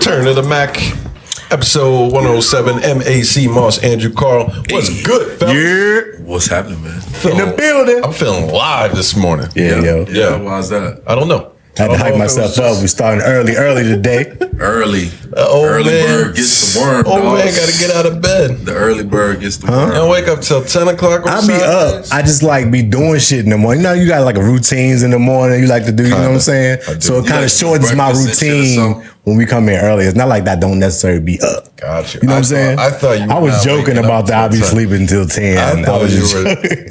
Return to the Mac, episode 107. M.A.C. Moss, Andrew Carl. What's good, fellas? Yeah. What's happening, man? In the building. I'm feeling live this morning. Yeah. Why's that? I don't know. I had to hype myself up. We starting early today. Early. Early Bird gets the worm. Oh man, gotta get out of bed. The early bird gets the worm. You don't wake up till 10 o'clock. I'll be up. I just like be doing shit in the morning. You know, you got like routines in the morning you like to do, you know what I'm saying? So it kind of shortens my routine when we come in early. It's not like that don't necessarily be up. Gotcha. You know what I'm saying? I thought you were I was joking about that. I'll be sleeping until 10. I thought you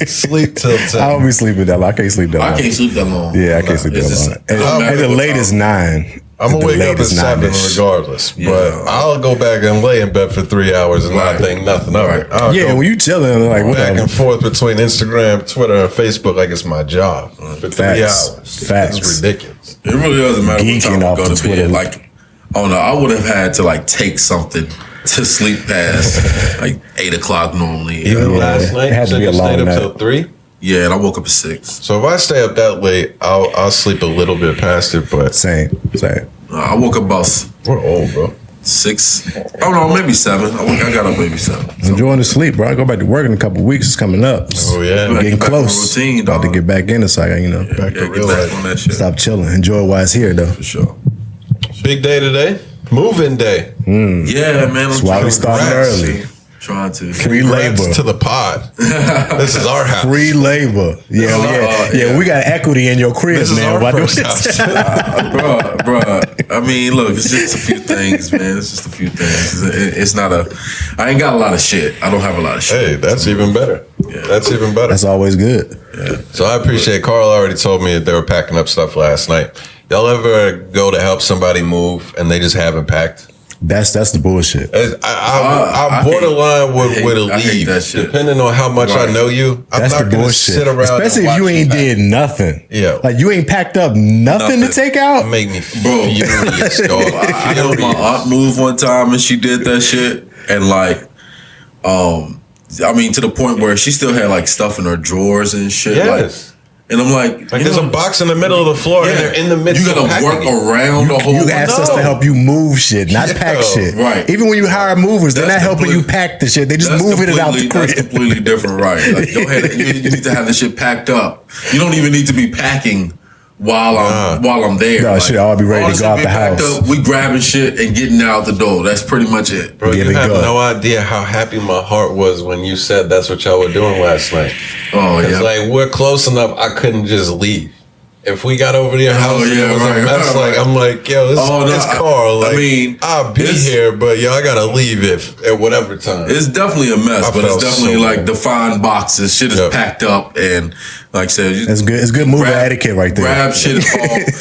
were sleep till 10. I'll be sleeping that long. I can't sleep that long. I can't sleep that long. Yeah, I can't sleep that long. At the latest 9. I'm gonna wake up at 7 regardless, but I'll go back and lay in bed for 3 hours and not think nothing of it. Yeah, when you chilling, like back and forth between Instagram, Twitter, and Facebook, like it's my job for 3 hours. Facts. It's ridiculous. It really doesn't matter what time Geeking we go off to the bed. Twitter. Like, oh no, I would have had to like take something to sleep past like 8 o'clock normally. Even last night, it had to be a long stayed up night. till 3. Yeah, and I woke up at 6. So if I stay up that late, I'll sleep a little bit past it, but Same. I woke up about we're old, bro. 6. Oh no, maybe 7. I got up maybe 7. So, Enjoying the sleep, bro. I go back to work in a couple of weeks. It's coming up. Oh yeah, Back Getting to close. routine, About to dog. get back in it, so I got, back to get real back life. on that shit. stop chilling. Enjoy while it's here, though. For sure. Big day today. Moving day. Yeah, man. That's why we starting Congrats. early. Trying to. Free Congrats labor. to the pod. This is our house. Free labor. Yeah. We got equity in your crib, This is man. our Why do first it? house. Bruh. I mean, look, it's just a few things, man. It's just a few things. It's not I ain't got a lot of shit. I don't have a lot of shit. Hey, that's even better. Yeah. That's even better. That's always good. So I appreciate Carl already told me that they were packing up stuff last night. Y'all ever go to help somebody move and they just haven't packed? That's the bullshit. I'm borderline with I hate leave. that shit. Depending on how much I know you, I'm That's not the going to bullshit. sit around. Especially if you ain't did nothing. Yeah. Like you ain't packed up nothing to take out. Make me furious, dog. I helped my aunt move one time and she did that shit. And like, I mean, to the point where she still had like stuff in her drawers and shit. Yes. And I'm like There's a box in the middle of the floor and they're in the midst you of gotta packing work it. around the whole. You asked us to help you move shit, not pack shit. Right. Even when you hire movers, they're not That's helping you completely- pack the shit. They just moving it out the That's crib. completely different, right? Like, you need to have the shit packed up. You don't even need to be packing while I'm there. No, shit, I'll be ready all to the go out shit the be packed house. up, we grabbing shit and getting out the door. That's pretty much it. Bro, Get you it have going. no idea how happy my heart was when you said that's what y'all were doing last night. Oh It's yeah. like we're close enough. I couldn't just leave. If we got over to your house, and it was a mess. Like I'm like, yo, it's Carl. Like, I mean, I'll be here, but yo, I gotta leave at whatever time. It's definitely a mess, but it's felt definitely so like bad. defined boxes. Shit is packed up, and like I said, you That's good. It's good moving etiquette right there. grab shit off.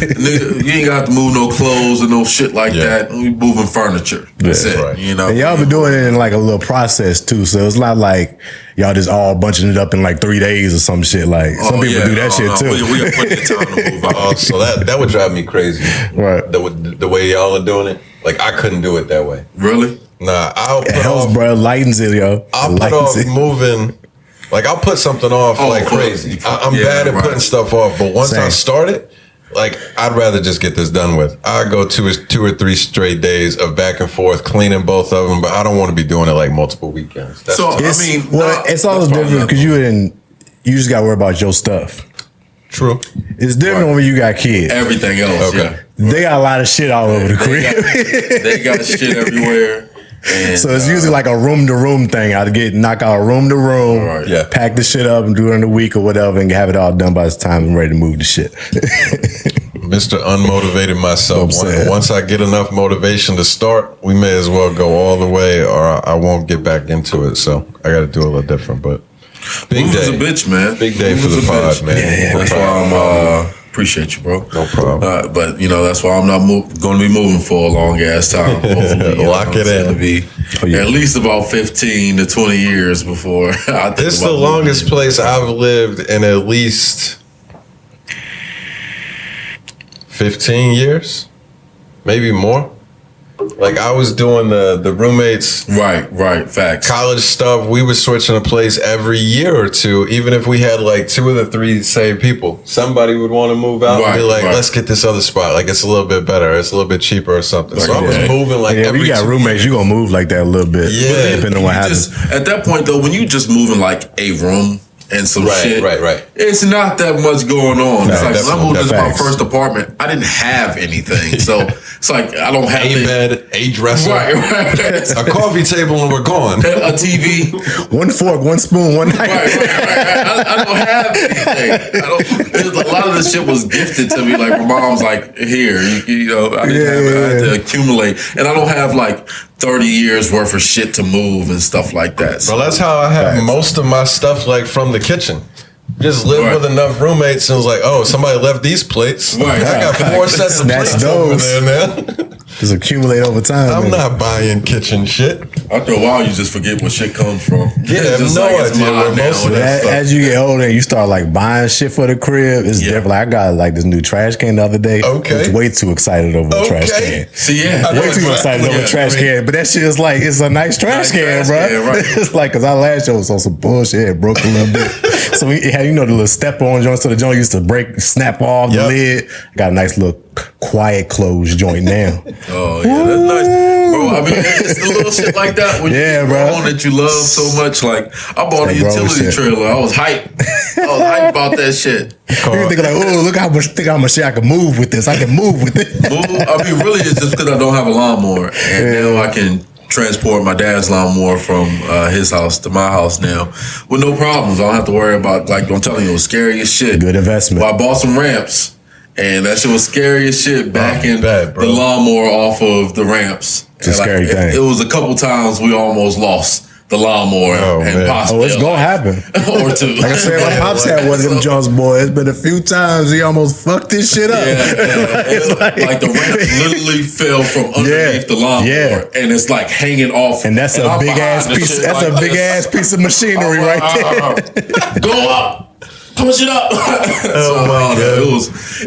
Nigga, you ain't got to move no clothes and no shit like that. We moving furniture. That's it. right. You know, And y'all been doing it in like a little process too, so it's not like y'all just all bunching it up in like 3 days or some shit. Like some people do that shit too. We got plenty of time to move out. So that would drive me crazy. Right. The way y'all are doing it, like I couldn't do it that way. Really? Nah, I'll It put helps, off. bro. Lightens it, yo. I'll put Lightens off it. moving. Like I'll put something off like crazy. I'm bad at putting stuff off, but once I Same. start it, like I'd rather just get this done with. I go 2 or 3 straight days of back and forth cleaning both of them, but I don't want to be doing it like multiple weekends. That's So It's, I mean, it's always different because you just got to worry about your stuff. true. It's different when you got kids. everything else. Okay. Yeah. They got a lot of shit all over the crib. They got shit everywhere. And, So it's usually like a room to room thing. I'd knock out room to room, Right. Yeah. pack the shit up and do it in a week or whatever and have it all done by the time I'm ready to move the shit. Mr. Unmotivated myself. I'm saying. Once I get enough motivation to start, we may as well go all the way, or I won't get back into it. So I got to do a little different. But big Move day, is a bitch, man. Big day Move for is the a pod, bitch. man. Yeah, That's why I'm appreciate you, bro. No problem. But that's why I'm not going to be moving for a long ass time. Hopefully, Lock it in. It'll be at least about 15 to 20 years before I think This is about the moving. longest place I've lived in at least 15 years, maybe more. Like I was doing the roommates, right, facts. college stuff. We were switching a place every year or two. Even if we had like 2 of the 3 same people, somebody would want to move out and be like, "Let's get this other spot. Like it's a little bit better. It's a little bit cheaper or something." So I was moving like every. If you got roommates, you gonna move like that a little bit. Yeah, depending on what happens. At that point though, when you just moving like a room and some shit, right. It's not that much going on. It's like when I moved into my facts. first apartment, I didn't have anything, so it's like I don't have A bed, a dresser, right. a coffee table, and we're gone. A TV, One fork, one spoon, one knife. right. I don't have anything. A lot of this shit was gifted to me. Like my mom's like, here, you know, I didn't have it. I had to accumulate, and I don't have like 30 years worth of shit to move and stuff like that. So that's how I have most of my stuff, like from the kitchen. Just live with enough roommates and was like, oh, somebody left these plates. Right. I got 4 sets of Snatch plates over those. there, man. Just accumulate over time. I'm man. not buying kitchen shit. After a while, you just forget where shit comes from. Yeah, I have It's no like it's idea mine where now. most of that stuff. As you get older and you start like buying shit for the crib, it's different. Like, I got like this new trash can the other day. Okay. I was way too excited over the trash Okay. can. See, yeah. I know Way too excited over the trash can, but that shit is like, it's a nice trash can, bro. right. It's like, cause our last show was on some bullshit, it broke a little bit. So we had, you know, the little step on joint, so the joint used to break, snap off the lid. Got a nice little quiet closed joint now. Oh, yeah, that's nice. Bro, I mean, it's the little shit like that when Yeah, you bro. own that you love so much. Like, I bought a That grown utility shit. trailer. I was hyped. about that shit. You think like, oh, look how much shit I can move with this. I can move with it. I mean, really, it's just because I don't have a lawnmower. And now I can transport my dad's lawnmower from his house to my house now with no problems. I don't have to worry about, like, I'm telling you, it was scary as shit. Good investment. Well, I bought some ramps, and that shit was scary as shit backing bad, bro. the lawnmower off of the ramps. It's a scary thing. It was a couple times we almost lost the lawnmower and man. possibly It's a gonna life happen. or two. Like I said, my pops had one of them Jones boys, but a few times he almost fucked this shit up. Like the ramp literally fell from underneath the lawnmower, and it's like hanging off. And that's a I'm big ass behind the piece. shit That's like a big this. ass piece of machinery right there. Go up. Push it up. Oh my God.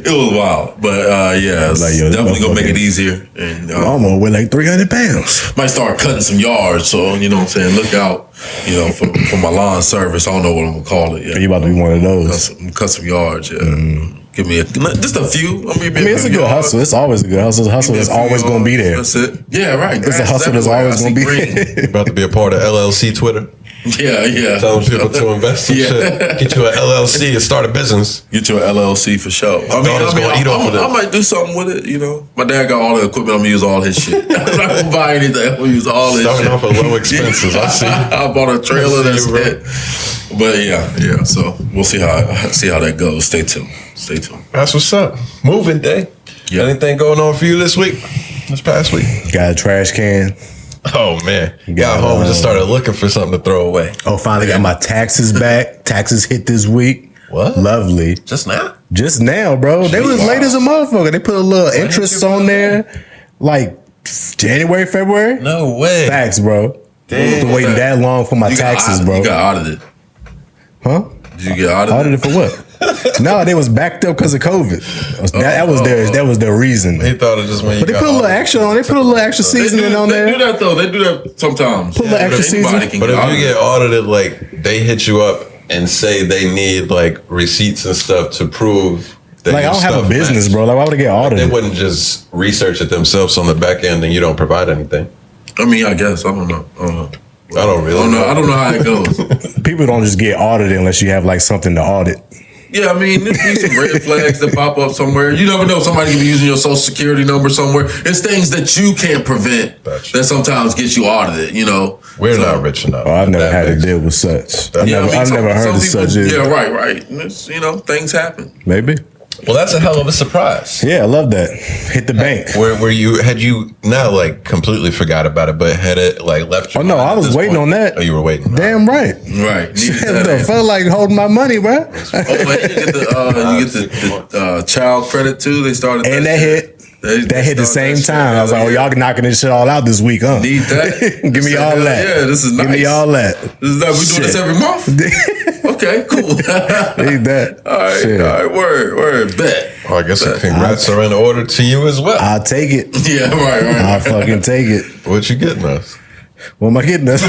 It was wild. But yeah, it's Like, yo, this definitely gonna make it motherfucker- easier. And Almost weigh like 300 pounds. might start cutting some yards. So, you know what I'm saying? Look out, you know, for my lawn service. I don't know what I'm gonna call it yet. You about to be one of those. Cut some yards, yeah. Give me just a few. I mean, It's a good hustle. It's always a good hustle. The hustle is always going to be there. That's it. Yeah, right. It's a hustle that's always going to be there. About to be a part of LLC Twitter. Yeah. Telling people to invest in shit. Get you an LLC and start a business. Get you an LLC for sure. daughter's gonna eat off of I this. might do something with it, you know. My dad got all the equipment. I'm gonna use all his shit. I'm not gonna buy anything. I'm gonna use all his Starting shit. off with low expenses. I see. I bought a trailer. I see, That's it. But yeah. So we'll see how that goes. Stay tuned. That's what's up. Moving day. Yeah. Anything going on for you this week? This past week? Got a trash can. Oh man. Got home and just started looking for something to throw away. Oh, finally got my taxes back. Taxes hit this week. What? Lovely. Just now? Just now, bro. They was late as a motherfucker. They put a little interest on there, like January, February. No way. Facts, bro. Damn. Been waiting that long for my taxes, bro. You got audited. Huh? Did you get audited? Audited for what? No, they was backed up because of COVID. That was their reason. He thought it just when you But they got put a little audited. extra on. They put a little extra seasoning on They there. do that though. They do that sometimes. Put a little extra Anybody seasoning. can But if you audited. get audited, like they hit you up and say they need like receipts and stuff to prove that Like, I your don't have a stuff business, matched. bro. Like, why would I get They audited? wouldn't just research it themselves on the back end and you don't provide anything. I mean, I guess I don't know. I don't really know. I don't know how it goes. People don't just get audited unless you have like something to audit. Yeah, I mean, there's be some red flags that pop up somewhere. You never know. Somebody could be using your social security number somewhere. It's things that you can't prevent Gotcha. that sometimes get you audited, you know. We're not rich enough. Oh, I've never That had to makes- deal with such. I've Yeah, I mean, never some heard of people- such. Yeah, right. And it's, you know, things happen. Maybe. Well, that's a hell of a surprise. Yeah, I love that. Hit the bank. Where you had you not like completely forgot about it, but had it like left you? Oh no, I was waiting on that. Oh, you were waiting. Damn right. Right. I felt like holding my money, bro. Oh, and you get the child credit too. They started And that hit. That hit the same time. I was like, oh, y'all knocking this shit all out this week, huh? Need that. Give me all that. Yeah, this is nice. Give me all that. We doing this every month? Okay, cool. Need that. All right, word, bet. Oh, I guess the congrats are in order to you as well. I'll take it. Yeah, right. I'll fucking take it. What you getting us? What am I getting us?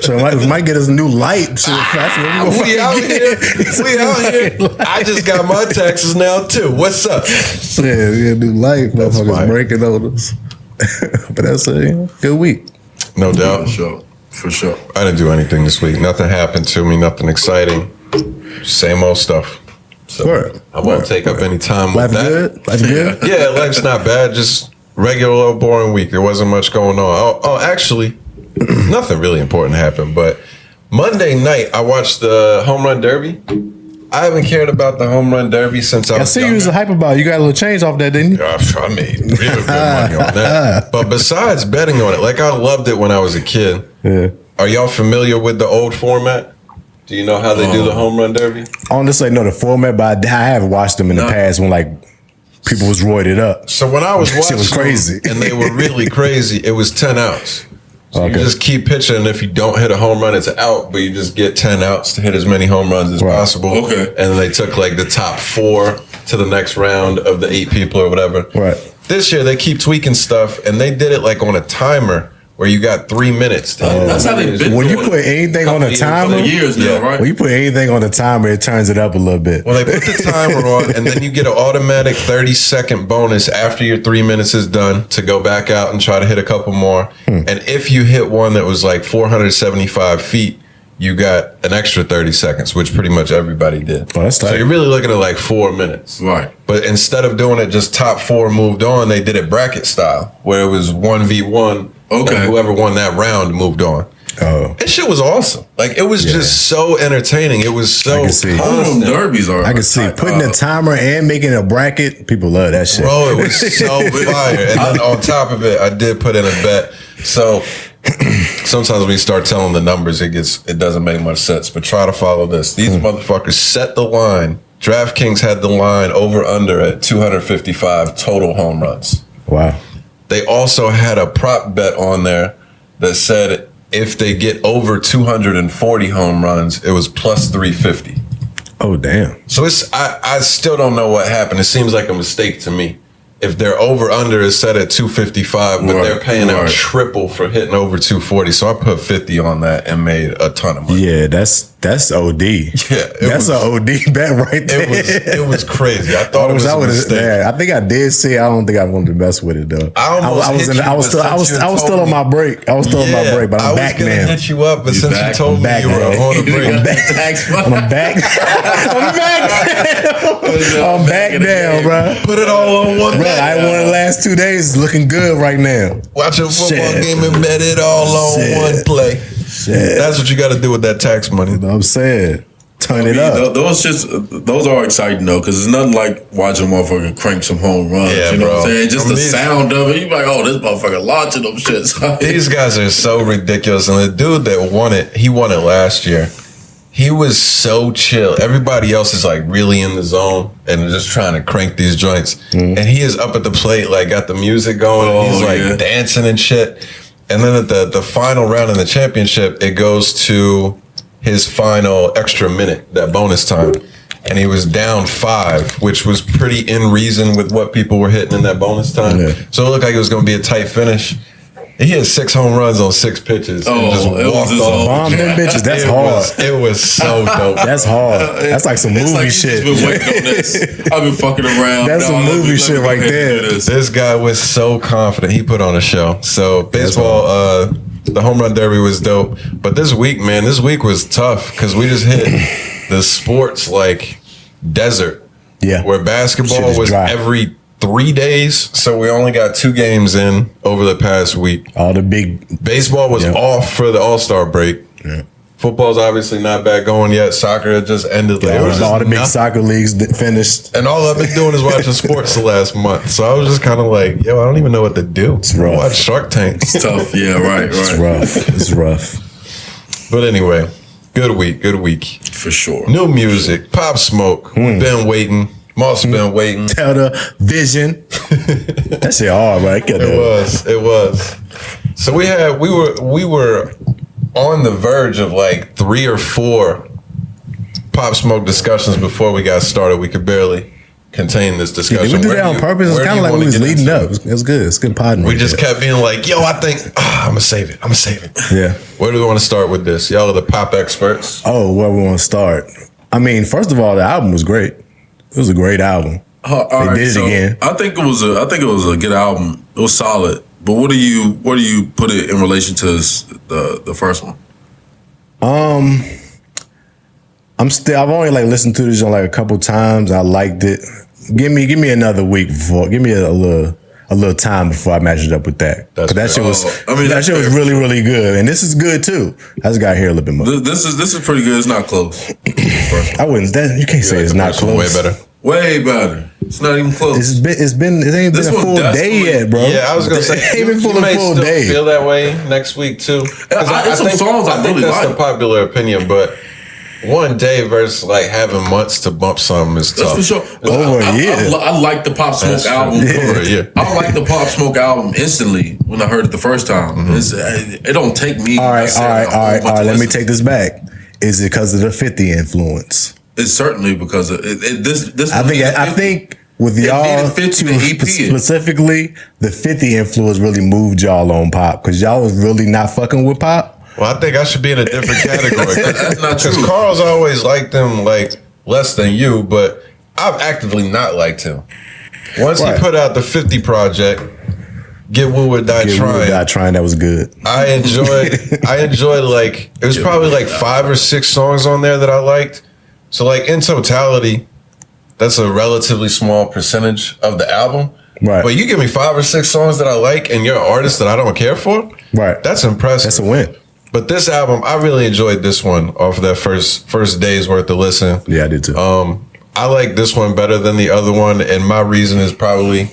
So it might get us a new light. We out here. I just got my taxes now too. What's up? Yeah, we got a new light. Motherfuckers breaking on us. But that's a good week. No doubt. For sure. I didn't do anything this week. Nothing happened to me. Nothing exciting. Same old stuff. So I won't take up any time with that. Life's good? Yeah, life's not bad. Just regular old boring week. There wasn't much going on. Oh, actually, nothing really important happened. But Monday night, I watched the Home Run Derby. I haven't cared about the Home Run Derby since I was see you was hype about it. You got a little change off that, didn't you? I made real good money on that. But besides betting on it, like I loved it when I was a kid. Yeah. Are y'all familiar with the old format? Do you know how they do the Home Run Derby? I don't necessarily know the format, but I have watched them in the past when like people was roided up. So when I was watching, shit was crazy, and they were really crazy. It was 10 outs. So you just keep pitching, and if you don't hit a home run, it's out. But you just get 10 outs to hit as many home runs as possible. Okay. And they took like the top 4 to the next round of the 8 people or whatever. Right. This year they keep tweaking stuff, and they did it like on a timer where you got 3 minutes. That's how they've been. When you put anything on a timer, years now, right? When you put anything on the timer, it turns it up a little bit. Well, they put the timer on, and then you get an automatic 30-second bonus after your 3 minutes is done to go back out and try to hit a couple more. And if you hit one that was like 475 feet, you got an extra 30 seconds, which pretty much everybody did. Oh, that's tight. So you're really looking at like 4 minutes. Right. But instead of doing it just top 4 moved on, they did it bracket style, where it was 1v1. Okay. And whoever won that round moved on. Oh. That shit was awesome. Like, it was just so entertaining. It was so Home derbies are. I can see putting a timer and making a bracket. People love that shit. Bro, it was so fire. And then on top of it, I did put in a bet. So sometimes when you start telling the numbers, it doesn't make much sense. But try to follow this. These motherfuckers set the line. DraftKings had the line over under at 255 total home runs. Wow. They also had a prop bet on there that said if they get over 240 home runs, it was plus 350. Oh, damn. So I still don't know what happened. It seems like a mistake to me. If their over under is set at 255, but they're paying out triple for hitting over 240. So I put 50 on that and made a ton of money. Yeah, that's OD. Yeah, that's an OD bet right there. It was crazy. I thought it was a mistake. Yeah, I think I did see. I don't think I wanted to mess with it though. I was still on my break. I was still on my break, but I'm back now. I was gonna hit you up, but since you told me you were on a break, I'm back. I'm back now, bro. Put it all on one. I won the last 2 days. It's looking good right now. Watch a football game and bet it all on one play. That's what you got to do with that tax money. You know what I'm saying? Turn it up. Those are exciting though, because it's nothing like watching a motherfucker crank some home runs. Yeah, you know bro. what I'm saying? Just the sound of it, you like, oh, this motherfucker launching them shits. These guys are so ridiculous. And the dude that won it, he won it last year. He was so chill. Everybody else is like really in the zone and just trying to crank these joints. And he is up at the plate, like got the music going. And he's like dancing and shit. And then at the final round in the championship, it goes to his final extra minute, that bonus time. And he was down 5, which was pretty in reason with what people were hitting in that bonus time. So it looked like it was going to be a tight finish. He had 6 home runs on 6 pitches and just walked off. Bomb them bitches. That's hard. It was so dope. That's hard. That's like some movie shit. Been waiting on this. I've been fucking around. That's some movie shit right there. This guy was so confident. He put on a show. So baseball, the home run derby was dope. But this week, man, was tough because we just hit the sports like desert. Yeah. Where basketball was every 3 days, so we only got 2 games in over the past week. All the big baseball was off for the All-Star break. Yeah. Football's obviously not back going yet. Soccer just ended. All the big soccer leagues finished, and all I've been doing is watching sports the last month. So I was just kind of like, yo, I don't even know what to do. It's rough. Watch Shark Tank. It's tough. Yeah, right. It's rough. But anyway, good week for sure. New music, Pop Smoke. We've been waiting. Moss been waiting. Tell the vision. That shit hard, right? It was. So we were on the verge of like 3 or 4 Pop Smoke discussions before we got started. We could barely contain this discussion. Did we do that on purpose? It's kind of like we was leading up. It was good. It's good podding. We just kept being like, yo, I think, I'm going to save it. Yeah. Where do we want to start with this? Y'all are the pop experts. Oh, where we want to start? I mean, first of all, the album was great. It was a great album. They did it again. I think it was a good album. It was solid. But where do you put it in relation to the first one? I've only like listened to this on like a couple times. I liked it. Give me another week before. Give me a little time before I match it up with that. That shit was really, really good. And this is good too. I just got to hear a little bit more. This is pretty good. It's not close. I wouldn't. You can't say it's not close. Way better. Way better. It's not even close. It ain't been a full day yet, bro. Yeah, I was gonna say it ain't been full day. Feel that way next week too. I think songs I really that's like. the popular opinion, but one day versus like having months to bump something is tough. That's for sure. Over a year. I like the Pop Smoke album. Over a year. I like the Pop Smoke album instantly when I heard it the first time. It don't take me. All right. Let me take this back. Is it because of the 50 influence? It's certainly because of this. I think with y'all specifically, the 50 influence really moved y'all on pop because y'all was really not fucking with pop. Well, I think I should be in a different category. That's not true. Because Carl's always liked them like less than you, but I've actively not liked him. Once he put out the 50 project, Get Woo or Die Trying. Get Woo or Die Trying, that was good. I enjoyed like, it was probably like 5 or 6 songs on there that I liked. So like in totality, that's a relatively small percentage of the album. Right. But you give me 5 or 6 songs that I like and you're an artist that I don't care for. Right. That's impressive. That's a win. But this album, I really enjoyed this one off of that first day's worth of listen. Yeah, I did too. I like this one better than the other one, and my reason is probably,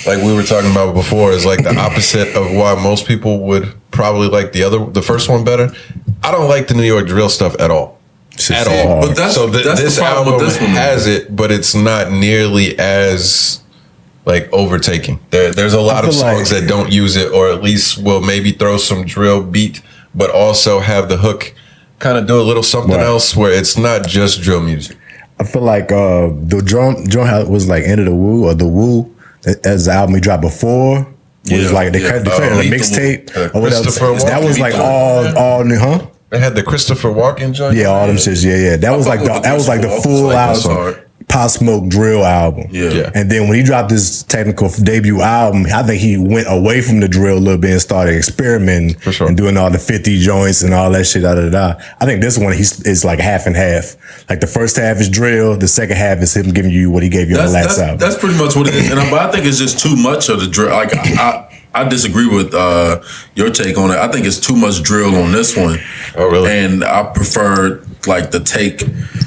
like we were talking about before, is like the opposite of why most people would probably like the first one better. I don't like the New York drill stuff at all. At all. But that's this the problem album with this one has it, but it's not nearly as like overtaking. There's a lot of songs that don't use it, or at least will maybe throw some drill beat, but also have the hook kind of do a little something else where it's not just drill music. I feel like the drum was like End of the Woo or The Woo as the album he dropped before. It was like they created a mixtape or whatever. That was like all new, huh? They had the Christopher Walken joint. Yeah, all them shits. Yeah. That was like the full album. Pop Smoke drill album. Yeah. And then when he dropped his technical debut album, I think he went away from the drill a little bit and started experimenting and doing all the 50 joints and all that shit. I think this one is like half and half. Like the first half is drill, the second half is him giving you what he gave you on the last album. That's pretty much what it is. But I think it's just too much of the drill. Like I disagree with your take on it. I think it's too much drill on this one. Oh, really? And I prefer like the take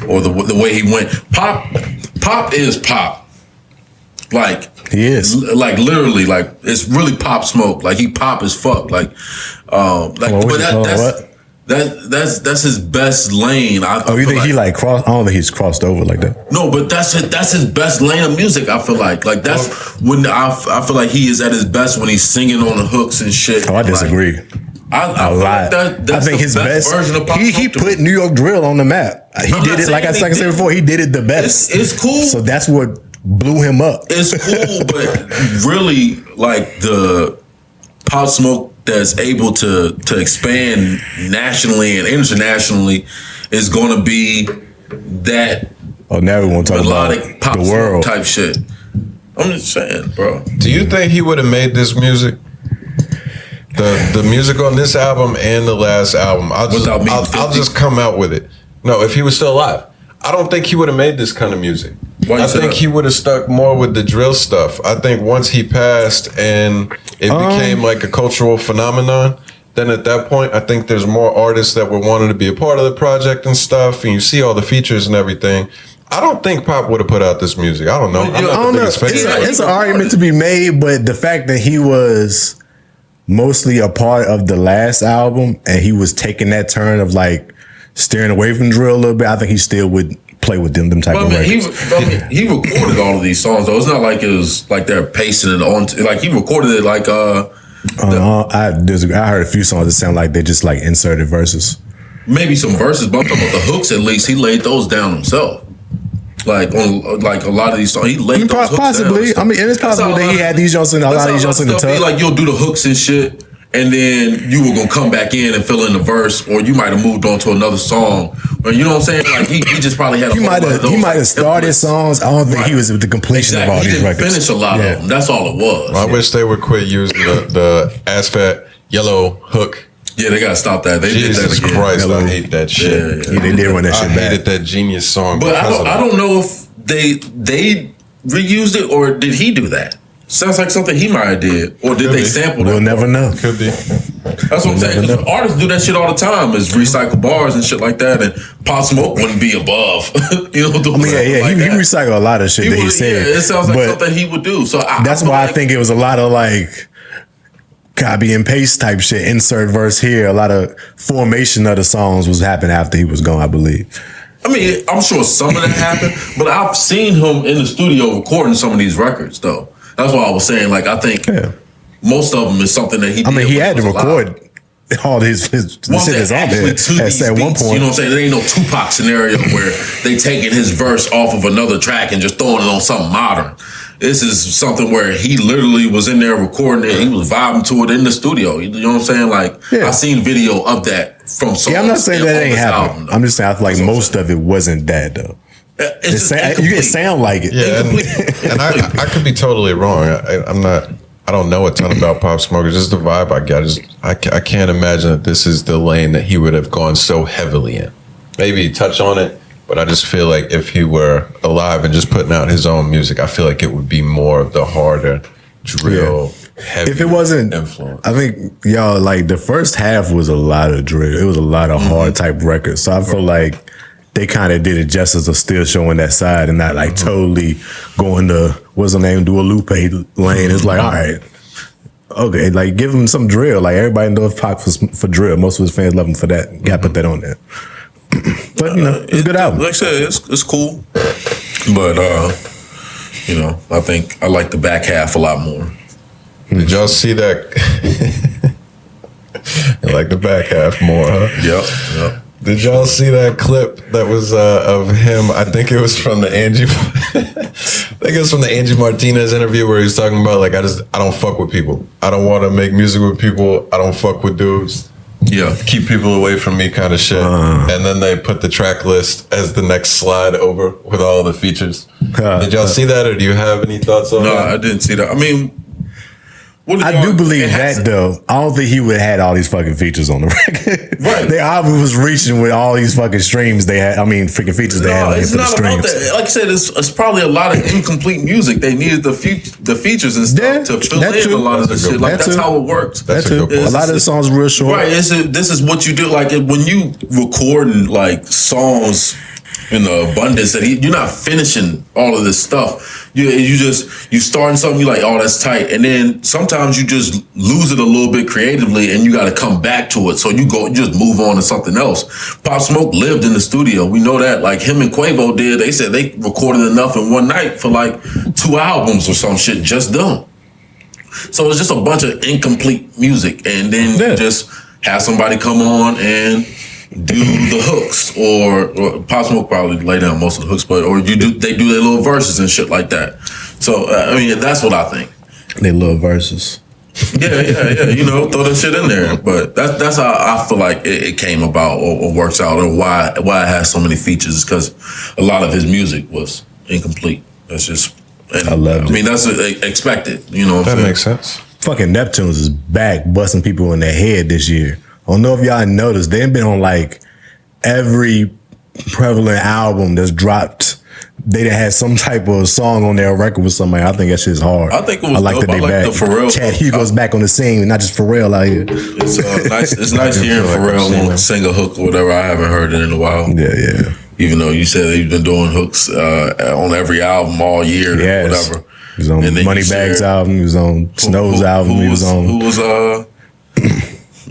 or the way he went. Pop is pop. Like he is. Like literally, like it's really Pop Smoke. Like he pop as fuck. Like that's his best lane. You think he like crossed? I don't think he's crossed over like that. No, but that's his best lane of music. I feel like that's when I feel like he is at his best when he's singing on the hooks and shit. Oh, I disagree. I like that's I think his best version of Pop he put New York drill on the map. He did it like I said before. He did it the best. It's cool. So that's what blew him up. It's cool, but really, like the Pop Smoke that's able to expand nationally and internationally is going to be that. Oh, now we want to talk melodic about Pop the Smoke world type shit. I'm just saying, bro. Do you think he would have made this music? The music on this album and the last album, I'll just come out with it. No, if he was still alive, I don't think he would have made this kind of music. I think he would have stuck more with the drill stuff. I think once he passed and it became like a cultural phenomenon, then at that point, I think there's more artists that were wanting to be a part of the project and stuff, and you see all the features and everything. I don't think Pop would have put out this music. I don't know. I'm not the biggest fan. It's an argument to be made, but the fact that he was mostly a part of the last album and he was taking that turn of like steering away from drill a little bit, I think he still would play with them type of records. He recorded all of these songs though. It's not like it was like they're pasting it on. Like he recorded it like I heard a few songs that sound like they just like inserted verses. Maybe some verses, but I'm talking about the hooks. At least he laid those down himself. Like on like a lot of these songs, he laid those hooks possibly. down. I mean, and it's possible that he had these Johnson, a lot of these Johnson in the tub. Like you'll do the hooks and shit, and then you were gonna come back in and fill in the verse, or you might have moved on to another song. Or you know what I'm saying? Like he just probably had. He might have started songs. I don't think he was with the completion of all these records. Finish a lot of them. That's all it was. I wish they would quit using the Asphalt yellow hook. Yeah, they gotta stop that. They Jesus did that again. Christ, I hate that shit. Yeah, they did run that shit back. I hated that Genius song. But I don't know if they reused it or did he do that? Sounds like something he might have did, or did they sample that? We'll never know. Could be. That's what I'm saying. Because artists do that shit all the time, is recycle bars and shit like that. And Pop Smoke wouldn't be above. You know, he recycled a lot of shit that he said. Yeah, it sounds like something he would do. So that's why I think it was a lot of like copy and paste type shit. Insert verse here. A lot of formation of the songs was happening after he was gone, I believe. I mean, I'm sure some of that happened, but I've seen him in the studio recording some of these records, though. That's why I was saying, like, I think most of them is something that he did. I mean, he had to record all his shit is on there at one point. You know what I'm saying? There ain't no Tupac scenario where they taking his verse off of another track and just throwing it on something modern. This is something where he literally was in there recording it. He was vibing to it in the studio. You know what I'm saying? Like, I seen video of that from songs. Yeah, I'm not saying that ain't happening. I'm just saying I feel like most of it wasn't that, though. You can sound like it. Yeah, and I could be totally wrong. I don't know a ton about Pop Smoke. It's just the vibe I got. I can't imagine that this is the lane that he would have gone so heavily in. Maybe touch on it, but I just feel like if he were alive and just putting out his own music, I feel like it would be more of the harder drill. Heavy if it wasn't influence. I think y'all like the first half was a lot of drill. It was a lot of hard type records. So I feel like they kind of did it justice of still showing that side and not like totally going to what's the name, Dua Lupe lane. It's like, all right, okay, like give him some drill. Like everybody knows Pac for drill. Most of his fans love him for that. Got to put that on there. But you know, it's a good album. Like I said, it's cool. But you know, I think I like the back half a lot more. Did y'all see that? I like the back half more, huh? Yep. Did y'all see that clip that was of him? I think it was from the Angie Martinez interview where he was talking about like I don't fuck with people. I don't want to make music with people. I don't fuck with dudes. Yeah, keep people away from me, kind of shit. And then they put the track list as the next slide over with all the features. Did y'all see that, or do you have any thoughts on that? No, I didn't see that. I mean. I do believe that though. I don't think he would have had all these fucking features on the record. Right. Their album was reaching with all these fucking streams they had. I mean, freaking features they had it's for the not streams. About that. Like I said, it's probably a lot of incomplete music. They needed the features and stuff to fill in a lot of the shit. Like that's how it works. That too. A lot of the songs real short. Right. This is what you do. Like when you recording like songs in the abundance that you're not finishing all of this stuff. You starting something, you're like, oh, that's tight. And then sometimes you just lose it a little bit creatively and you got to come back to it. So you just move on to something else. Pop Smoke lived in the studio. We know that. Like him and Quavo did. They said they recorded enough in one night for like 2 albums or some shit, just them. So it's just a bunch of incomplete music. And then you just have somebody come on and do the hooks, or Pop Smoke probably lay down most of the hooks, but they do their little verses and shit like that. So I mean, that's what I think. They little verses. Yeah. You know, throw that shit in there. But that's how I feel like it came about, or works out, or why it has so many features. Because a lot of his music was incomplete. That's just. I love it. I mean, that's expected. You know what I'm saying? That makes sense. Fucking Neptunes is back busting people in their head this year. I don't know if y'all noticed, they've been on like every prevalent album that's dropped. They had some type of song on their record with somebody. I think that shit's hard. I think it was I like dope. that they back. The Pharrell. Chad Hugo's back on the scene, not just Pharrell out here. It's nice hearing Pharrell sing a hook or whatever. I haven't heard it in a while. Yeah. Even though you said he's been doing hooks on every album all year, whatever. He was on Moneybag's album. He was on Snow's album.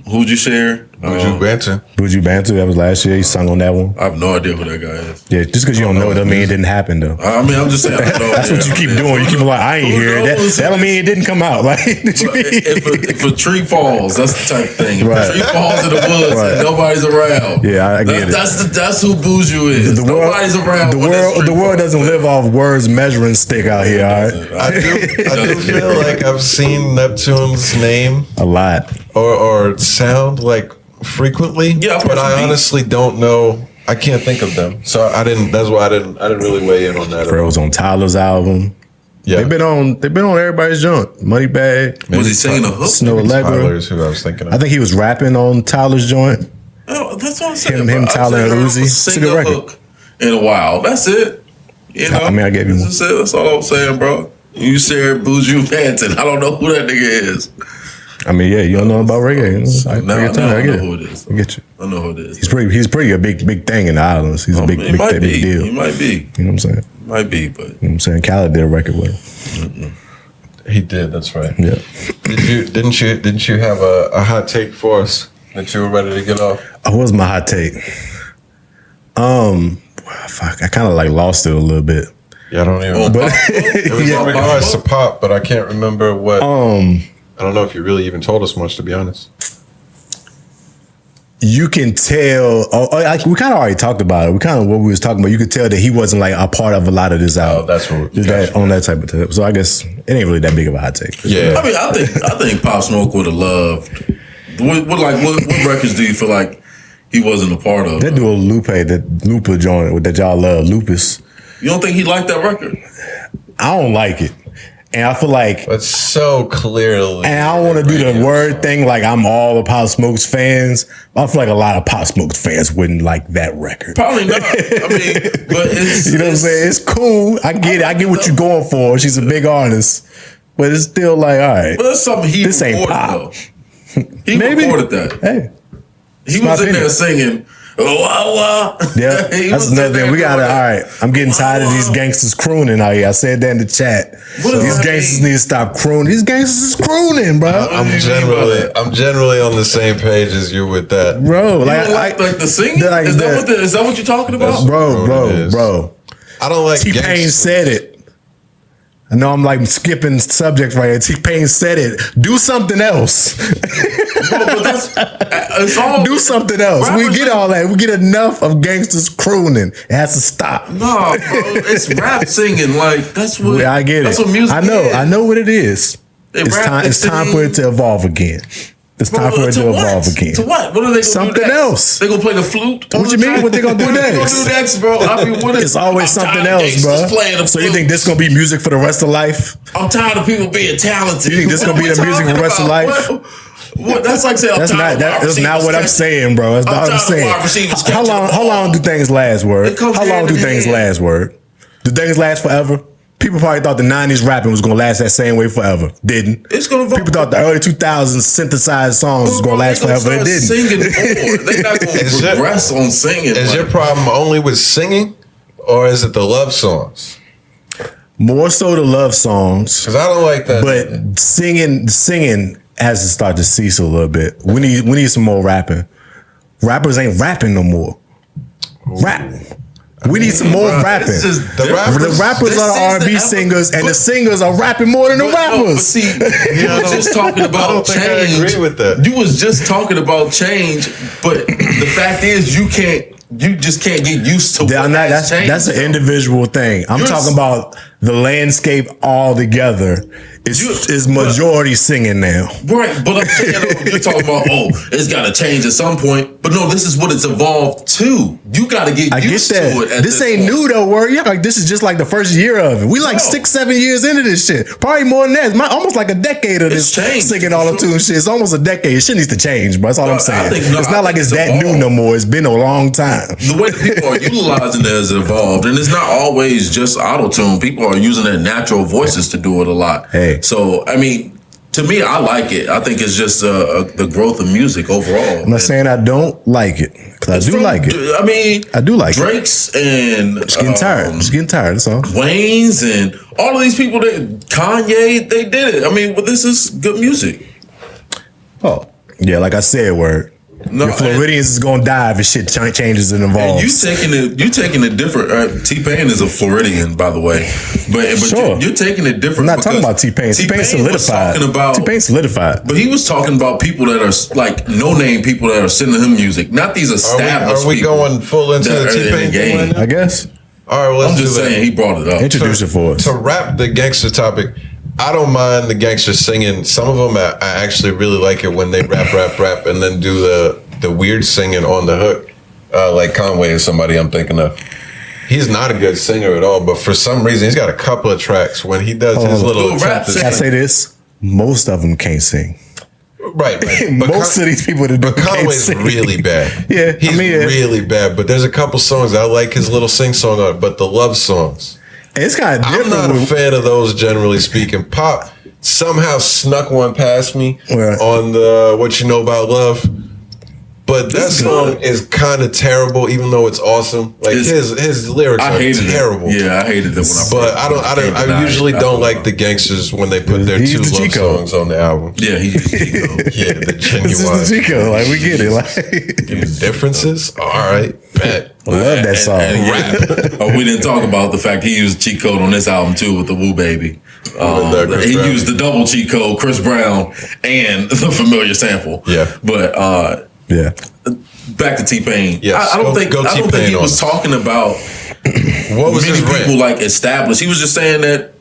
Who'd you share? Buju Banton. Buju Banton, that was last year. He sung on that one. I have no idea who that guy is. Yeah, just because you don't know it doesn't mean it didn't happen, though. I mean, I'm just saying. That's what you keep doing. You keep like, I ain't hear it. That don't mean it didn't come out. Like, if a tree falls, that's the type of thing. If Right. a tree falls in the woods and nobody's around. Yeah, I get it. That's who Buju is. Nobody's around. The world doesn't live off words measuring stick out here, all right? I do feel like I've seen Neptune's name A lot. or sound like frequently. Yeah, but I honestly don't know. I can't think of them, so I didn't. That's why I didn't really weigh in on that. Pharrell was on Tyler's album. Yeah, they've been on everybody's joint. Moneybag. Was he singing a hook? Snow Allegra. Tyler's who I was thinking of. I think he was rapping on Tyler's joint. Oh, that's what I'm saying. Him, Tyler, and Uzi. It's a good record. Hook in a while. That's it. You know. I mean, I gave you one. That's all I'm saying, bro. You said Buju Banton. I don't know who that nigga is. I mean, yeah, you don't know about reggae. I know who it is. I get you. I know who it is. He's pretty a big thing in the islands. He's a big deal. He might be. You know what I'm saying? Might be, but you know what I'm saying? Khaled did a record with him. He did. That's right. Yeah. Didn't you have a hot take for us that you were ready to get off? What was my hot take? Fuck, I kind of like lost it a little bit. Yeah, I don't even. But It was in regards to pop, but I can't remember what. I don't know if you really even told us much, to be honest. You can tell. We kind of already talked about it. What we was talking about. You could tell that he wasn't like a part of a lot of this album. Oh, that's what. On that type of tip. So I guess it ain't really that big of a hot take. Yeah. I mean, I think Pop Smoke would have loved. What records do you feel like he wasn't a part of? That dude Lupa joint that y'all love, Lupus. You don't think he liked that record? I don't like it. And I feel like But so clearly. and I don't want to do the word thing like I'm all of Pop Smoke's fans. I feel like a lot of Pop Smoke's fans wouldn't like that record. Probably not. I mean, but it's you know what I'm saying? It's cool. I get it. I get what you're going for. She's a big artist. But it's still like, all right. But that's something he This ain't recorded, pop. though. He recorded that. Hey. He was in there singing, wah, wah. Yeah, that's another thing. We gotta, all right. I'm getting tired of these gangsters crooning out here. I said that in the chat. These gangsters need to stop crooning. These gangsters is crooning, bro. I'm generally on the same page as you with that, bro. Like the singing? Is that what you're talking about? Bro. I don't like T-Pain said it. I know I'm like skipping subjects right here. T-Pain said it. Do something else. Bro, but it's all do something else. We get all that. We get enough of gangsters crooning. It has to stop. No, bro, it's rap singing. Like that's what I get it. That's what music is. I know what it is. It's time for it to evolve again. It's time for it to evolve again. To what? What are they gonna something do next? else. They gonna play the flute? What you mean? What they gonna do next? What they gonna do next, bro? I mean, it's always something else, bro. So you think this gonna be music for the rest of life? I'm tired of people being talented. You think this gonna be the music for the rest of life? What? That's like saying that's not what I'm saying, bro. That's not what I'm saying. How long do things last, word? How long do things last, word? Do things last forever? People probably thought the 90s rapping was going to last that same way forever. Didn't. It's gonna People thought the early 2000s synthesized songs was going to last forever. It didn't. Singing more. They're not going to progress on singing. Is your problem only with singing, or is it the love songs? More so the love songs. Because I don't like that. But singing has to start to cease a little bit. We need some more rapping. Rappers ain't rapping no more. Rap. We need some more rapping. The rappers are the R&B singers, and the singers are rapping more than the rappers. But see, you was just talking about change. I agree with that. You was just talking about change, but the fact is, you just can't get used to what has changed. That's an individual thing. I'm talking about the landscape altogether. It's majority singing now. Right, but I'm saying, you're talking about, it's got to change at some point. But no, this is what it's evolved to. You got to get used to it. This ain't new though, word. Yeah, like this is just like the first year of it. We like 6-7 years into this shit. Probably more than that. Almost like a decade of this singing all the tune shit. It's almost a decade. Shit needs to change, bro. That's all I'm saying. It's not like it's that new no more. It's been a long time. The way people are utilizing it has evolved, and it's not always just auto-tune. People are using their natural voices to do it a lot. Hey. So, I mean, to me, I like it. I think it's just the growth of music overall. I'm not saying I don't like it, because I do like it. I mean, I do like Drake's and just getting tired. Just getting tired. That's all. Wayne's and all of these people that Kanye, they did it. I mean, this is good music. Oh yeah, like I said, word. No, your Floridians is gonna die if shit changes and evolves. And you taking it different. T-Pain is a Floridian, by the way, but sure. you're taking it different. I'm not talking about T-Pain. T-Pain solidified. T-Pain solidified. But he was talking about people that are like no-name people that are sending him music, not these established. Are we going full into the T-Pain game? I guess. All right, well, I'm just saying he brought it up. Introduce it for us. To wrap the gangster topic, I don't mind the gangsters singing. Some of them, I actually really like it when they rap, and then do the weird singing on the hook, like Conway is somebody I'm thinking of. He's not a good singer at all, but for some reason, he's got a couple of tracks when he does his little rap. Can I say this? Most of them can't sing. Right. Most of these people that do Conway's really bad. Yeah, he's really bad. But there's a couple songs I like his little sing song on. But the love songs, it's kind of different. I'm not a fan of those, generally speaking. Pop somehow snuck one past me on the What You Know About Love. But that song is kind of terrible, even though it's awesome. Like his lyrics are terrible. Yeah, I hated it when I usually don't like the gangsters when they put their two love songs on the album. Yeah, he's Chico. Yeah, the genuine. This is the Chico. Like we get it. Like differences. All right, bet. I love that song. We didn't talk about the fact he used cheat code on this album too with the Woo Baby. He used the double cheat code, Chris Brown, and the familiar sample. Yeah, but yeah. Back to T-Pain. Yes, I don't think he was talking about what was many his people rant? like established. He was just saying that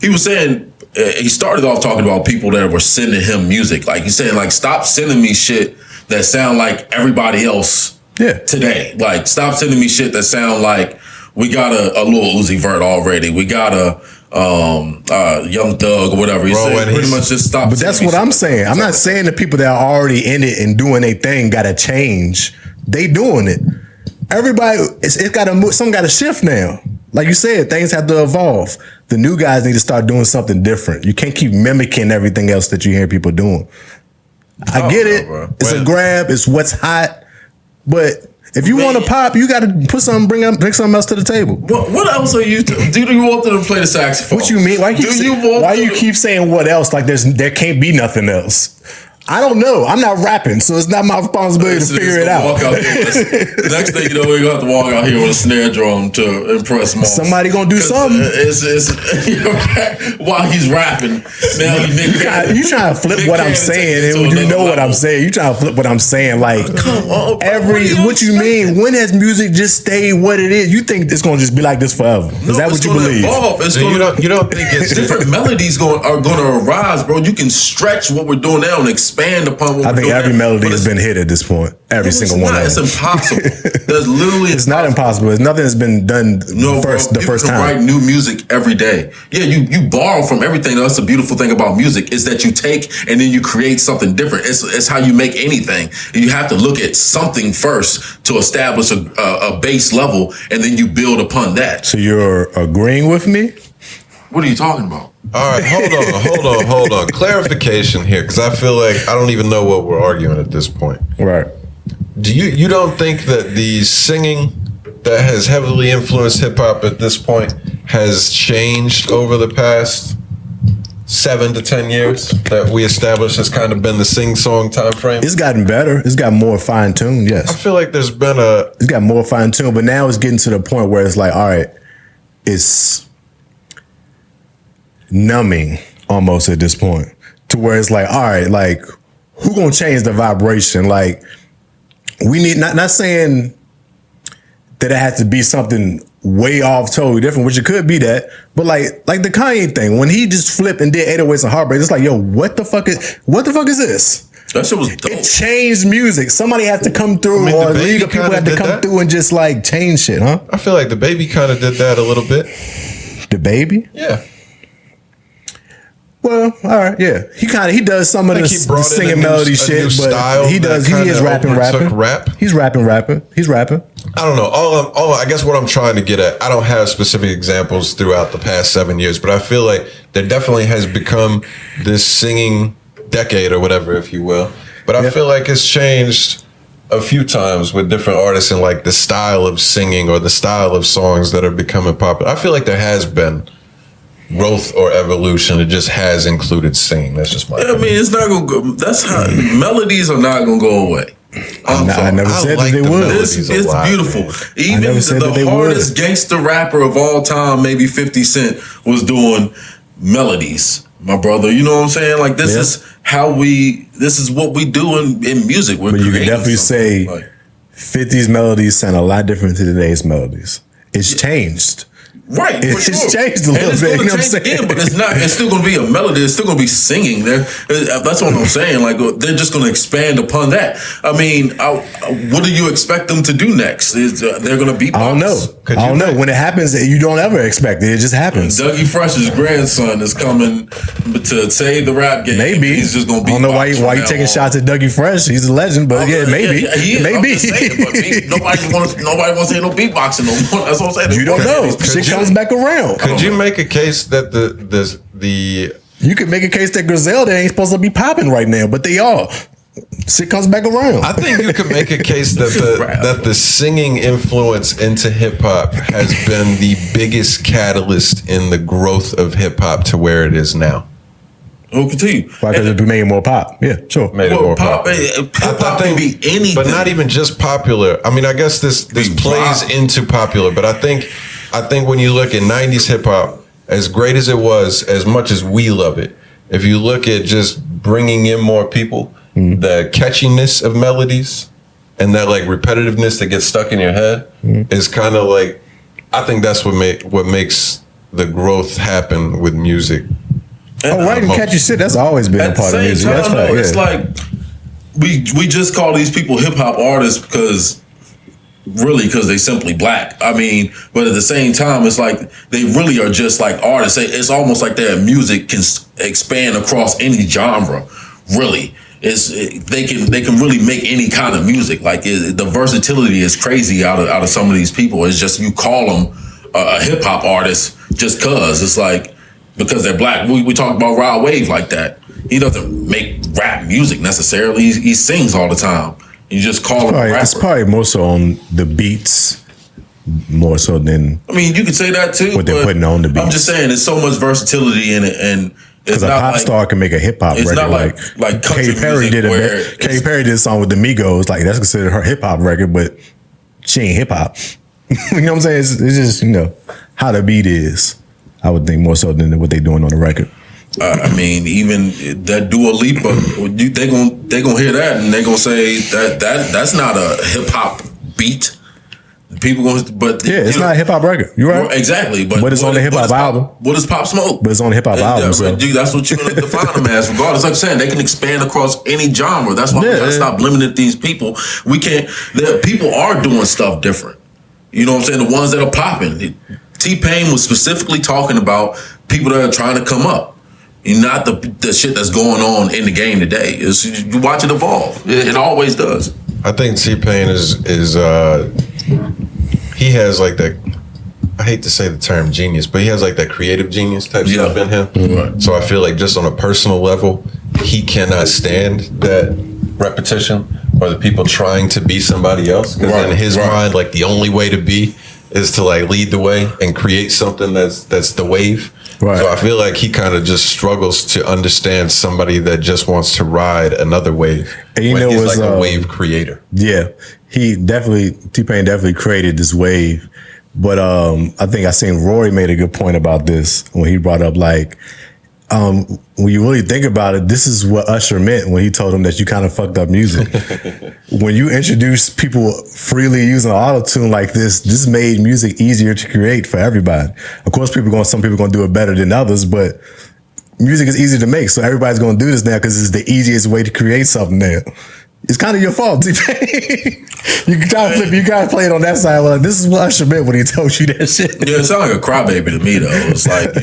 he started off talking about people that were sending him music. Like he's saying, like, stop sending me shit that sound like everybody else today. Like, stop sending me shit that sound like we got a Lil Uzi Vert already. We got a Young Thug or whatever. He said pretty much just stop. But that's what I'm saying. I'm not saying the people that are already in it and doing their thing got to change. They doing it. Everybody, it's got to move. Something got to shift now. Like you said, things have to evolve. The new guys need to start doing something different. You can't keep mimicking everything else that you hear people doing. I get it. It's a grab. It's what's hot. But if you want to pop, you got to bring something else to the table. What else are you? Do you want them to play the saxophone? What you mean? Why you keep saying what else? Like there can't be nothing else. I don't know. I'm not rapping, so it's not my responsibility to figure it out. The next thing you know, we're gonna have to walk out here with a snare drum to impress Moss. Somebody gonna do something. While he's rapping. Now you trying to flip what I'm saying, and you know what I'm saying. You trying to flip what I'm saying, like come on. What you mean? When has music just stayed what it is? You think it's gonna just be like this forever? Is that what you believe? You don't think it's different melodies are gonna arise, bro? You can stretch what we're doing now and expand upon what I think every melody has been hit at this point. Every single one of them. It's impossible. There's literally it's not impossible. It's nothing that's been done the first time. Write new music every day. Yeah, you borrow from everything. That's the beautiful thing about music is that you take and then you create something different. It's how you make anything. You have to look at something first to establish a base level, and then you build upon that. So you're agreeing with me? What are you talking about? All right, hold on. Clarification here, because I feel like I don't even know what we're arguing at this point. Right. Do you don't think that the singing that has heavily influenced hip hop at this point has changed over the past 7 to 10 years that we established has kind of been the sing-song time frame? It's gotten better. It's got more fine-tuned, yes. I feel like it's got more fine-tuned, but now it's getting to the point where it's like, all right, it's numbing almost at this point to where it's like, all right, like who gonna change the vibration? Like we need not saying that it has to be something way off totally different, which it could be that, but like the Kanye thing, when he just flipped and did 808s and Heartbreak, it's like, yo, what the fuck is this? That shit was dope. It changed music. Somebody has to come through, or a league of people have to come through and just like change shit, huh? I feel like the Baby kind of did that a little bit. The Baby? Yeah. Well, all right, yeah. He does some of the singing melody shit, but he is rapping. He's rapping. I don't know. All I guess what I'm trying to get at, I don't have specific examples throughout the past 7 years, but I feel like there definitely has become this singing decade or whatever, if you will. But I feel like it's changed a few times with different artists and like the style of singing or the style of songs that are becoming popular. I feel like there has been growth or evolution. It just has included singing. That's just my opinion. I mean, it's not gonna go. That's how melodies are not gonna go away. I never said that they would. It's beautiful. Even the hardest gangster rapper of all time, maybe 50 Cent, was doing melodies, my brother. You know what I'm saying? Like, this is what we do in music. But you can definitely say 50's melodies sound a lot different to today's melodies. It's changed. Right, it's changed a little bit. You know what I'm saying? Again, but it's still going to be a melody. It's still going to be singing. That's what I'm saying. Like, they're just going to expand upon that. I mean, what do you expect them to do next? They're going to beatbox? I don't know. When it happens, you don't ever expect it. It just happens. Dougie Fresh's grandson is coming to save the rap game. Maybe he's just going to be. I don't know why you taking shots at Dougie Fresh. He's a legend, but maybe. He is. Maybe. Nobody wants to hear no beatboxing no more. That's what I'm saying. You don't know. Comes back around. Could you make a case that you could make a case that Griselda ain't supposed to be popping right now, but they are. Shit comes back around. I think you could make a case that the singing influence into hip hop has been the biggest catalyst in the growth of hip hop to where it is now. We'll continue. Why? Because it made more pop. Yeah, sure. Made it more pop. Hip hop can be anything, but not even just popular. I mean, I guess this plays into popular, but I think when you look at 90s hip hop, as great as it was, as much as we love it, if you look at just bringing in more people, the catchiness of melodies and that like repetitiveness that gets stuck in your head is kind of like, I think that's what makes the growth happen with music. Writing catchy shit, that's always been a part of music. That's right. It's like we just call these people hip hop artists because they simply black. I mean, but at the same time, it's like they really are just like artists. It's almost like their music can expand across any genre. Really, they can really make any kind of music. Like the versatility is crazy out of some of these people. It's just you call them a hip hop artist just cause it's like because they're black. We talk about Rod Wave like that. He doesn't make rap music necessarily. He sings all the time. You just call him a rapper. It's probably more so on the beats, more so than. I mean, you could say that too. What they're putting on the beats. I'm just saying, there's so much versatility in it, and because a pop star can make a hip hop record. It's not like Katy Perry did Katy Perry did a song with the Migos. Like that's considered her hip hop record, but she ain't hip hop. You know what I'm saying? It's just how the beat is. I would think more so than what they're doing on the record. I mean, even that Dua Lipa, they gonna hear that and they gonna say that's not a hip hop beat. People it's not a hip hop record. You're right. Exactly, but it's on the hip hop album. What is Pop Smoke? But it's on the hip hop album. So. That's what you're gonna define them as, regardless. Like I'm saying, they can expand across any genre. That's why we gotta stop limiting these people. We can't. People are doing stuff different. You know what I'm saying? The ones that are popping. T-Pain was specifically talking about people that are trying to come up. Not the shit that's going on in the game today. You watch it evolve. It always does. I think T-Pain is he has like that. I hate to say the term genius, but he has like that creative genius type stuff in him. Right. So I feel like just on a personal level, he cannot stand that repetition or the people trying to be somebody else. Because in his mind, like the only way to be is to like lead the way and create something that's the wave. Right. So I feel like he kind of just struggles to understand somebody that just wants to ride another wave. And he's like a wave creator. Yeah, T-Pain definitely created this wave. But I think I seen Rory made a good point about this when he brought up like, when you really think about it, this is what Usher meant when he told him that you kind of fucked up music. When you introduce people freely using auto-tune like this made music easier to create for everybody. Of course, some people gonna do it better than others, but music is easy to make, so everybody's gonna do this now because it's the easiest way to create something now. It's kind of your fault, T-Pain. You gotta play it on that side. Like, this is what Usher meant when he told you that shit. Yeah, it sounds like a crybaby to me though. It's like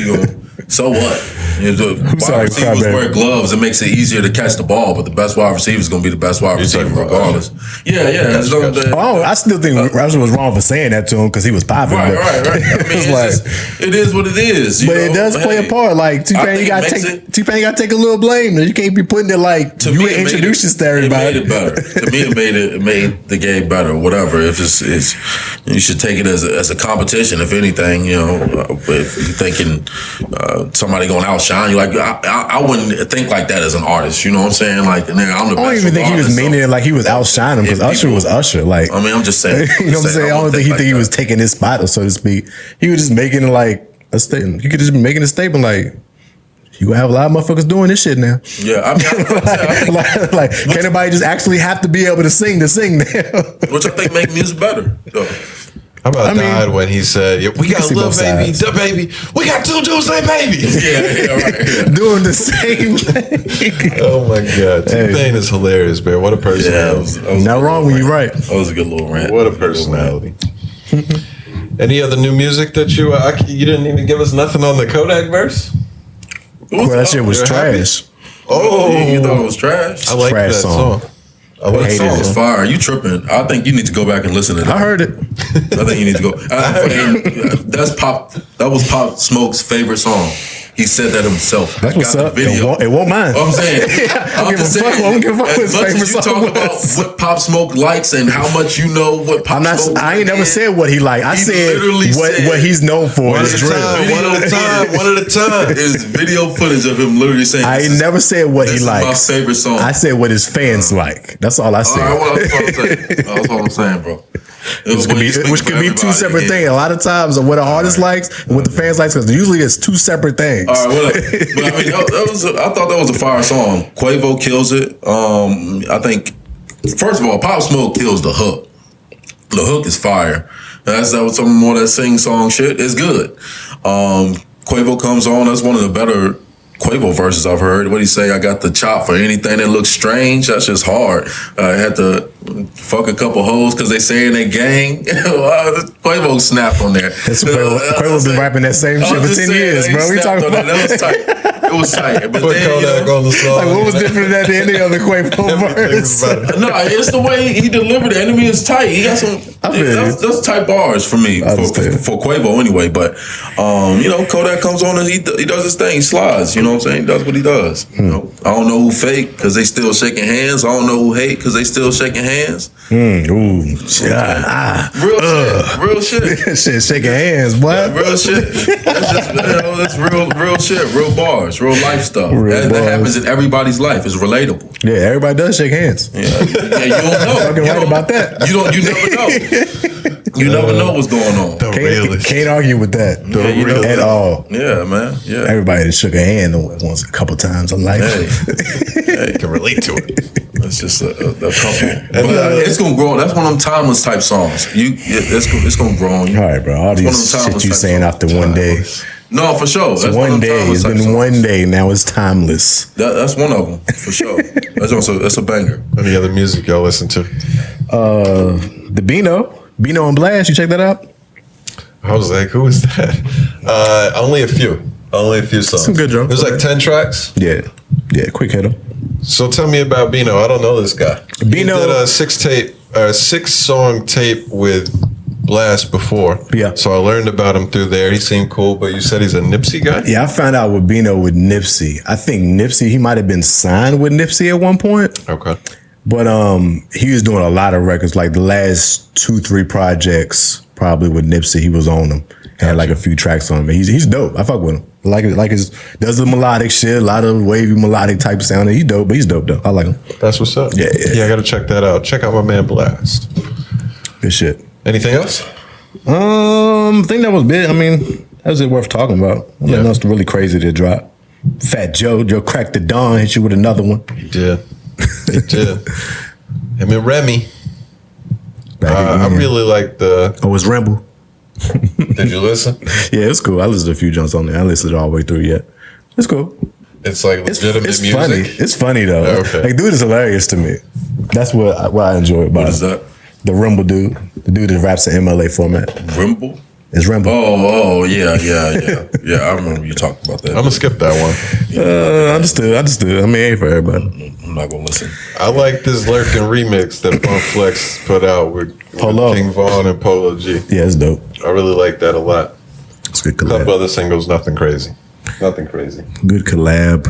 so what? Wide receivers wear gloves. It makes it easier to catch the ball, but the best wide receiver is going to be the best wide receiver regardless. Yeah. I still think Usher was wrong for saying that to him because he was popping. Right. I mean, it is what it is. But it does play a part. Like T-Pain got to take a little blame. You can't be putting it like you introduce this to everybody. It made it better. To me, it made the game better. Whatever. If it's you should take it as a competition. If anything, if you're thinking somebody gonna outshine you. Like I wouldn't think like that as an artist. You know what I'm saying? Like, nigga, I'm the best. I don't even think he was meaning it like he was outshining him, because Usher was Usher. Like, I mean, I'm just saying. you know what I'm saying? I don't think he was taking his spot, or so to speak. He was just making it like a statement. He could just be making a statement like, you gonna have a lot of motherfuckers doing this shit now. Yeah, I mean, like can anybody just actually have to be able to sing now? Which I think make music better. So. How about died when he said, yeah, we got Lil Baby, the baby, we got two dudes named Baby. Yeah, right. Yeah. Doing the same thing. Oh my God. T-Pain is hilarious, man. What a personality. Yeah, not wrong when you're right. That was a good little rant. What a personality. Any other new music that you didn't even give us nothing on the Kodak verse? Well, that shit was trash. Oh, you thought it was trash? I like that song. That song is fire. You tripping? I think you need to go back and listen to that. I heard it. I think you need to go. That's Pop. That was Pop Smoke's favorite song. He said that himself. That's what's up. Video. It won't mind. I'm saying. I'm just saying. I don't give a fuck what his favorite song talk about what Pop Smoke likes and how much you know what Pop Smoke. I ain't never said what he liked. I said what he's known for. One at a time. One at a time. Is video footage of him literally saying. I ain't never said what he likes. This is my favorite song. I said what his fans like. That's all I said. That's what I'm saying, bro. Which could be two separate things. A lot of times, what an artist likes and what the fans likes, because usually it's two separate things. All right, well, but I mean, I thought that was a fire song. Quavo kills it. I think, first of all, Pop Smoke kills the hook. The hook is fire. That was some more of that sing song shit. It's good. Quavo comes on. That's one of the better Quavo verses I've heard. What do you say? I got the chop for anything that looks strange. That's just hard. I had to fuck a couple hoes because they say in their gang. Quavo snapped on there. Quavo's been rapping that same shit for 10 years, bro. We talking about that was tight. It was tight. But then, on the song. Like, what was different than any other Quavo verse? No, it's the way he delivered it. Enemy is tight. He got some. That's tight bars for me for Quavo anyway. But Kodak comes on and he does his thing. He slides. You know what I'm saying? He does what he does. You know, I don't know who fake because they still shaking hands. I don't know who hate because they still shaking hands. Real shit. Shit, shaking hands, boy. Yeah, real shit. That's just that's real shit. Real bars. Real life stuff. That happens in everybody's life. It's relatable. Yeah, everybody does shake hands. Yeah, you don't know. Fucking right about that. You never know. You never know what's going on. Can't argue with that at all. Yeah, man. Yeah. Everybody that shook a hand once a couple times in life. Hey, you can relate to it. It's just a couple. But it's gonna grow. That's one of them timeless type songs. It's gonna grow on you. All right, bro. All these shit you saying after one day. No, for sure. It's one day. It's been one day. Now it's timeless. That's one of them for sure. That's a banger. Any other music y'all listen to? The Bino and Blast. You check that out? I was like, who is that? Only a few songs. Some good jokes. It was like 10 tracks. Yeah, quick hitter. So tell me about Bino. I don't know this guy. Bino did a 6-song tape with Blast before. Yeah. So I learned about him through there. He seemed cool, but you said he's a Nipsey guy? Yeah, I found out with Bino with Nipsey. I think Nipsey, he might have been signed with Nipsey at one point. Okay. But he was doing a lot of records, like the last 2-3 projects probably with Nipsey, he was on them. Had like a few tracks on him. He's dope. I fuck with him. Like his does the melodic shit, a lot of wavy melodic type sound. He's dope, but he's dope though. I like him. That's what's up. Yeah. I gotta check that out. Check out my man Blast. Good shit. Anything else? I think that was big. I mean, that was it worth talking about. Nothing else really crazy to drop. Fat Joe cracked the dawn, hit you with another one. He did. Him and Remy. I really like the. Oh, it's Ramble. Did you listen? Yeah, it's cool. I listened to a few jumps on there. I listened to it all the way through yet. It's cool. It's like legitimate it's music. Funny. It's funny though. Okay. Like, dude is hilarious to me. That's what I enjoy about it. What is that? The Rimble dude. The dude that raps in MLA format. Rimble? It's Rimble. Oh, yeah. Yeah, I remember you talking about that. I'm gonna skip that one. Understood. I mean, it ain't for everybody. I'm not gonna listen. I like this Lurkin remix that Funk Flex put out with Polo. King Von and Polo G. Yeah, it's dope. I really like that a lot. It's good A collab. couple other singles, nothing crazy. Nothing crazy. Good collab.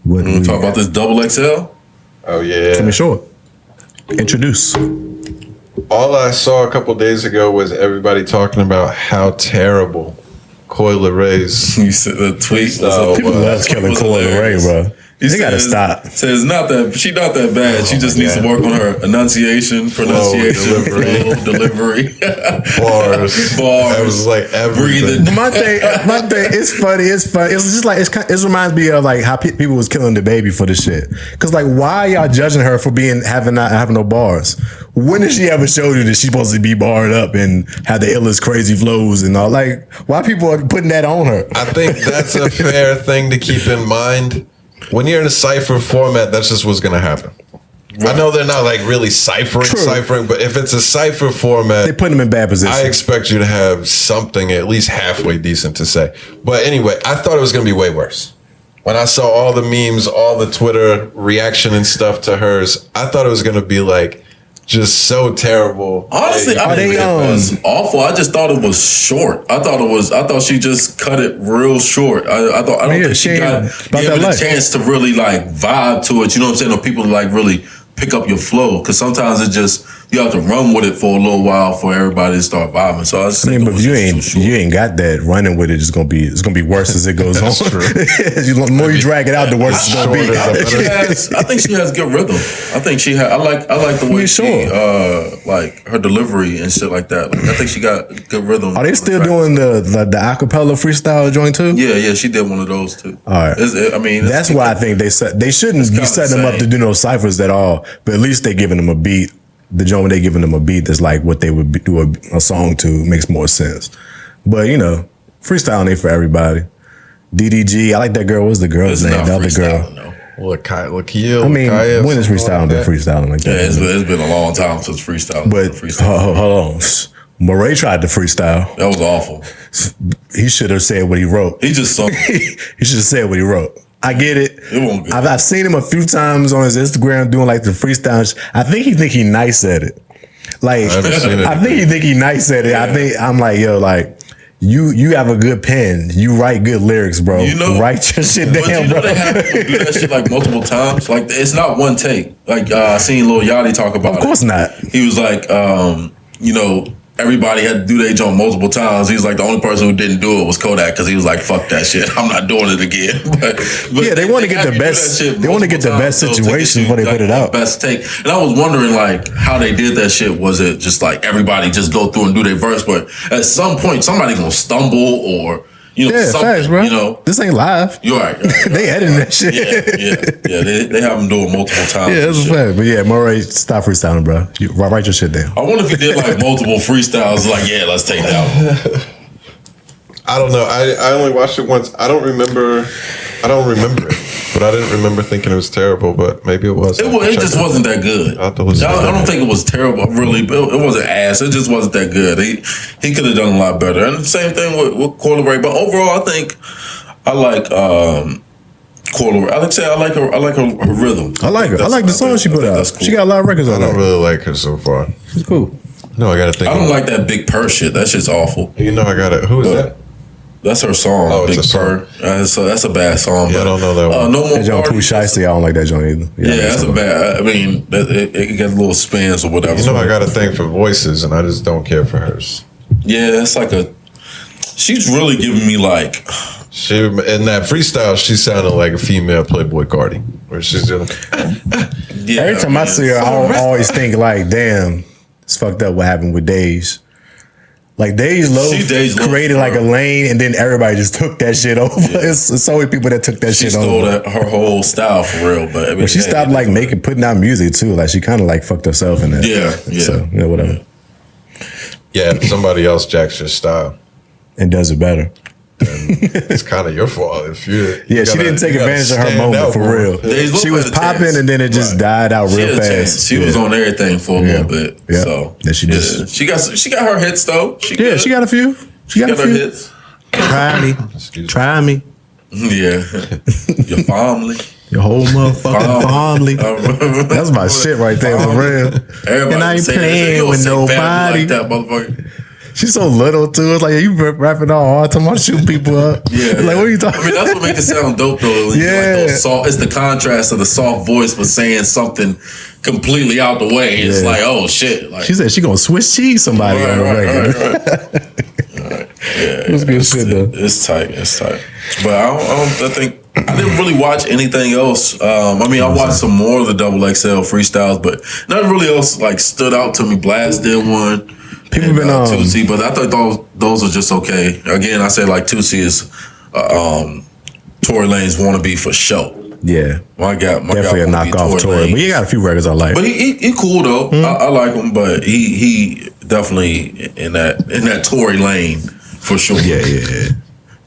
What You talk about this double XL? Oh yeah. Tell me short. Introduce. All I saw a couple days ago was everybody talking about how terrible Coil Ray's. You said the tweet. People love killing Coil Ray, bro. They gotta stop. Says she's not that bad. She just needs to work on her enunciation, pronunciation, delivery, bars. Bars. That was like everything. Breathing. My thing, it's funny. It's just like it reminds me of like how people was killing the baby for this shit. Cause like, why are y'all judging her for having no bars? When did she ever show you that she's supposed to be barred up and have the illest crazy flows and all? Like, why people are putting that on her? I think that's a fair thing to keep in mind. When you're in a cipher format, that's just what's gonna happen. Right. I know they're not like really ciphering, but if it's a cipher format, they put them in bad position. I expect you to have something at least halfway decent to say. But anyway, I thought it was gonna be way worse. When I saw all the memes, all the Twitter reaction and stuff to hers, I thought it was gonna be like just so terrible. Honestly, I think it was awful. I just thought it was short. I thought she just cut it real short. I don't think she gave it a chance to really like vibe to it. You know what I'm saying? Or people like really pick up your flow, because sometimes it just you have to run with it for a little while for everybody to start vibing. So but if you ain't got that, running with it is gonna be worse as it goes on. True. The more you drag it out, the worse it's gonna be. I think she has good rhythm. I think she had. I like the way she like her delivery and shit like that. Like, I think she got good rhythm. Are they still doing the acapella freestyle joint too? Yeah, she did one of those too. All right. That's why I think they shouldn't be setting them up to do no ciphers at all. But at least they giving them a beat. The joint they giving them a beat that's like what they would do a song to makes more sense. But you know, freestyling ain't for everybody. DDG, I like that girl. What's the girl's name? The other girl. No. Lakia. I mean, when has freestyling been freestyling like that? Yeah, it's been a long time since freestyling. But hold on. Murray tried to freestyle. That was awful. He should have said what he wrote. He just sung. He should have said what he wrote. I get it. It won't good. I've seen him a few times on his Instagram doing like the freestyle. I think he nice at it. Like I think he nice at it. Yeah. I'm like, yo, like you have a good pen. You write good lyrics, bro. You know, write your shit down, bro. They have to do that shit like multiple times. Like it's not one take. Like I seen Lil Yachty talk about it. Of course not. He was like, you know, everybody had to do their joint multiple times. He was like, the only person who didn't do it was Kodak, because he was like, fuck that shit. I'm not doing it again. but yeah, they want to get the best. They want to get the best situation before they put it out. Best take. And I was wondering like how they did that shit. Was it just like everybody just go through and do their verse? But at some point, somebody gonna stumble or something. Facts, bro. You know, this ain't live. You're right. They editing that shit. Yeah. They have them do it multiple times. Yeah, that's a fact. But yeah, Murray, stop freestyling, bro. You write your shit down. I wonder if he did like multiple freestyles. Like, yeah, let's take that one. I don't know. I only watched it once. I don't remember it, but I didn't remember thinking it was terrible. But maybe it was. It just wasn't that good. I don't think it was terrible, really. But it wasn't ass. It just wasn't that good. He could have done a lot better. And the same thing with Coil Ray. But overall, I think I like Coil Ray. I like her rhythm. I like her. I like the song she put out. Cool. She got a lot of records on there. I don't really like her so far. She's cool. No, I gotta think. I don't like that Big Purr shit. That shit's awful. You know, I got it. Who is that? That's her song. Oh, Big Purr. So that's a bad song. Yeah, I don't know that one. No More That joint too shiesty. I don't like that joint either. Yeah, that's a bad. I mean, it gets little spins or whatever. You know, I got a thing for voices, and I just don't care for hers. Yeah, it's like she's really giving me like. She in that freestyle, she sounded like a female Playboy Cardi, where she's just. Every time I see her, I always think like, damn, it's fucked up what happened with Days. Like Days Loaf created like a lane, and then everybody just took that shit over. Yeah. It's so many people that took that shit over. She stole her whole style for real. But I mean, she stopped like putting out music too. Like she kind of like fucked herself in that. Yeah. So whatever. Yeah, somebody else jacks your style and does it better. It's kind of your fault if you. Yeah, she didn't take advantage of her moment for real. She was popping and then it just died out real fast. She was on everything for a little bit. Yeah. So she got her hits though. She got a few. She got a few hits. Try me. Yeah. Your family. Your whole motherfucking family. That's my shit right there for real. Everybody and I ain't playing with nobody. Like that, motherfucker. She's so little too. It's like, yeah, you rapping all hard time. I'm shooting people up. Yeah. Like, what are you talking about? I mean, that's what makes it sound dope though. Yeah. Like it's the contrast of the soft voice but saying something completely out the way. It's like, oh shit. Like, she said she gonna Swiss cheese somebody on the record. Right. It was good shit though. It's tight. But I think I didn't really watch anything else. I watched some more of the XXL freestyles, but nothing really else like stood out to me. Blast did one. People been on Tootsie, but I thought those were just okay. Again, I say like Tootsie is Tory Lane's wannabe for show. Yeah, definitely a knockoff Tory, but he got a few records I like. But he cool though. I like him, but he definitely in that Tory lane for sure. Yeah.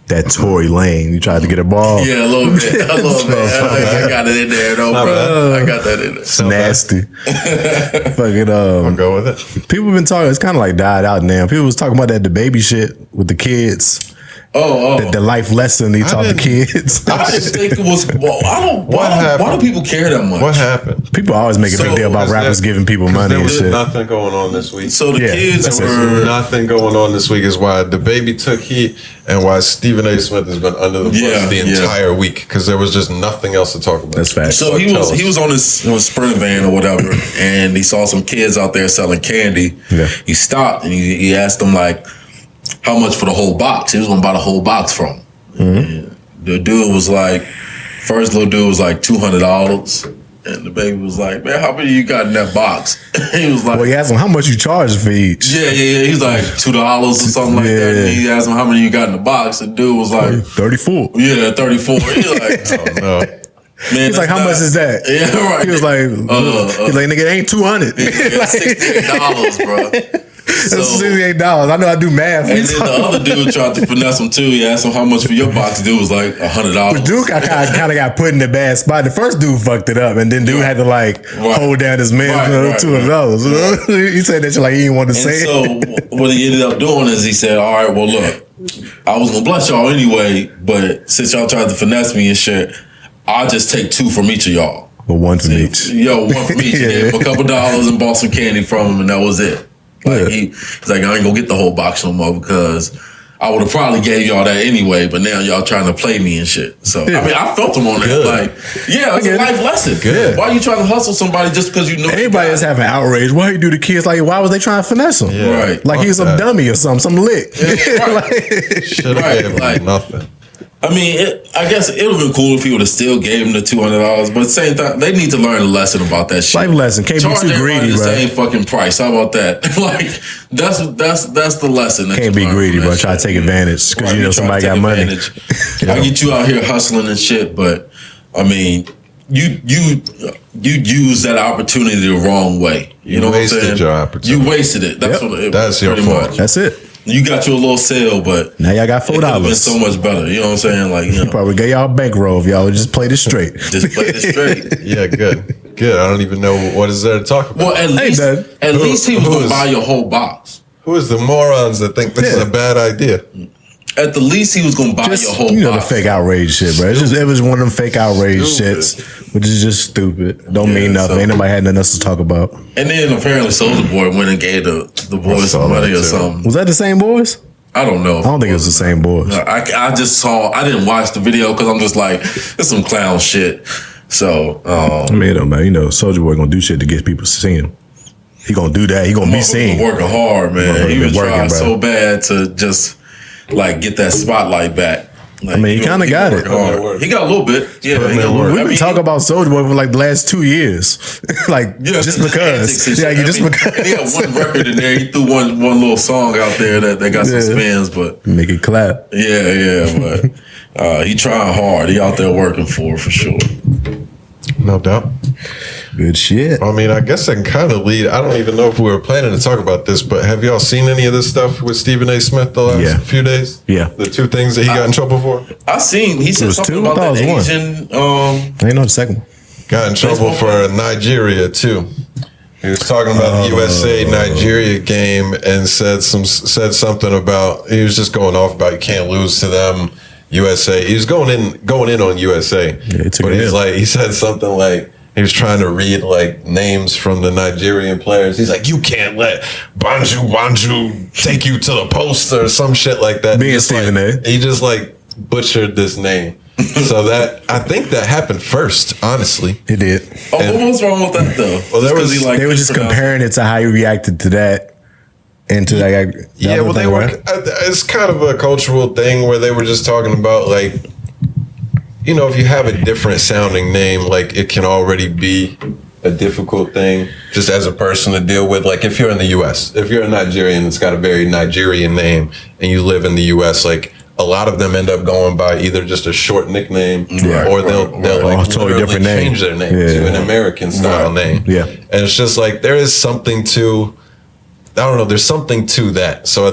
That Tory Lane, you tried to get a ball. Yeah, a little bit. I got it in there though, bro. I got that in there. It's nasty. Fucking I'll go with it. People been talking. It's kind of like died out now. People was talking about the baby shit with the kids. The life lesson he taught the kids. I just think it was. Well, why do people care that much? What happened? People always make a big deal about rappers giving people money and shit. Nothing going on this week. So the kids were nothing going on this week is why the baby took heat and why Stephen A. Smith has been under the bus the entire week because there was just nothing else to talk about. That's fact. So he was on his Sprinter van or whatever, and he saw some kids out there selling candy. Yeah. He stopped and he asked them like, how much for the whole box? He was gonna buy the whole box from him. Mm-hmm. The dude was like, first little dude was like $200. And the baby was like, man, how many you got in that box? He was like, well, he asked him how much you charge for each. Yeah. He's like $2 or something like that. And he asked him how many you got in the box. The dude was like 34. Yeah, 34. He's like, oh no. Man, he's like, how much is that? Yeah, right. He was like, he's like, nigga, it ain't 200. $68, bro. That's $68. I know I do math. And then the other dude tried to finesse him too. He asked him how much for your box. The dude was like $100. The dude kind of got put in the bad spot. The first dude fucked it up, and then dude had to hold down his man for $200. He said that shit like he didn't want to say it. So what he ended up doing is he said, all right, well look, I was gonna bless y'all anyway, but since y'all tried to finesse me and shit, I'll just take 2 from each of y'all. Well, one from each. One from each. He gave him a couple dollars and bought some candy from him, and that was it. Like he's like, I ain't gonna get the whole box no more because I would have probably gave y'all that anyway, but now y'all trying to play me and shit. So I felt him on that. Like, it's a life lesson. Good. Why are you trying to hustle somebody just because you know? Anybody that's having outrage, why you do the kids like? Why was they trying to finesse him? Yeah. Right. Like he's some dummy or something, some lick. Should have gave him nothing. I mean, I guess it would have been cool if he would have still gave him the $200, but at the same time, they need to learn a lesson about that shit. Life lesson. Can't be too greedy, bro. Charge everybody the same fucking price. How about that? Like, that's the lesson. Can't be greedy, bro. Try to take advantage because you know somebody got money. I get you out here hustling and shit, but I mean, you use that opportunity the wrong way. You know what I'm saying? You wasted your opportunity. You wasted it. That's your fault. That's it. You got your little sale, but now y'all got $4. It could have been so much better. You know what I'm saying? Like, he probably gave y'all a bankroll if y'all would just played it straight. Just played it straight. Yeah, good. I don't even know what is there to talk about. Well, at least he was going to buy your whole box. Who is the morons that think this is a bad idea? At the least, he was going to buy your whole box. You know the fake outrage shit, bro. It was one of them fake outrage shits, which is just stupid. Don't mean nothing. Ain't nobody had nothing else to talk about. And then apparently Soulja Boy went and gave the boys some money or something. Was that the same boys? I don't know. I don't think it was the same boys. I just saw. I didn't watch the video because I'm just like, it's some clown shit. So I mean, it don't matter. You know, Soulja Boy gonna do shit to get people to see him. He gonna do that. He gonna be seen. Working hard, man. He was trying so bad to just like get that spotlight back. Like, I mean, he kind of got it. He got a little bit. Yeah, we've been talking about Soulja Boy for like the last 2 years. Just because. He had one record in there. He threw one little song out there that got some spins, but make it clap. But he trying hard. He out there working for sure. No doubt. Good shit. I mean, I guess I can kind of lead. I don't even know if we were planning to talk about this, but have y'all seen any of this stuff with Stephen A. Smith the last few days? Yeah. The 2 things that he got in trouble for? I seen. He said something about that Asian. I didn't know the second one. Got in trouble for Nigeria, too. He was talking about the USA-Nigeria game and said something about, he was just going off about you can't lose to them, USA. He was going in on USA. But he said something like, he was trying to read like names from the Nigerian players. He's like, you can't let Banju take you to the post or some shit like that. Being Stephen A. He just like butchered this name. So I think that happened first, honestly. It did. What was wrong with that though? Well, they were just comparing it to how he reacted to that. into that. Yeah, well, they were. It's kind of a cultural thing where they were just talking about like, you know, if you have a different sounding name, like it can already be a difficult thing just as a person to deal with. Like if you're in the U.S., if you're a Nigerian that's got a very Nigerian name and you live in the U.S., like a lot of them end up going by either just a short nickname or they'll like totally different change their name to an American style name. Yeah, and it's just like there is something to. I don't know. There's something to that. So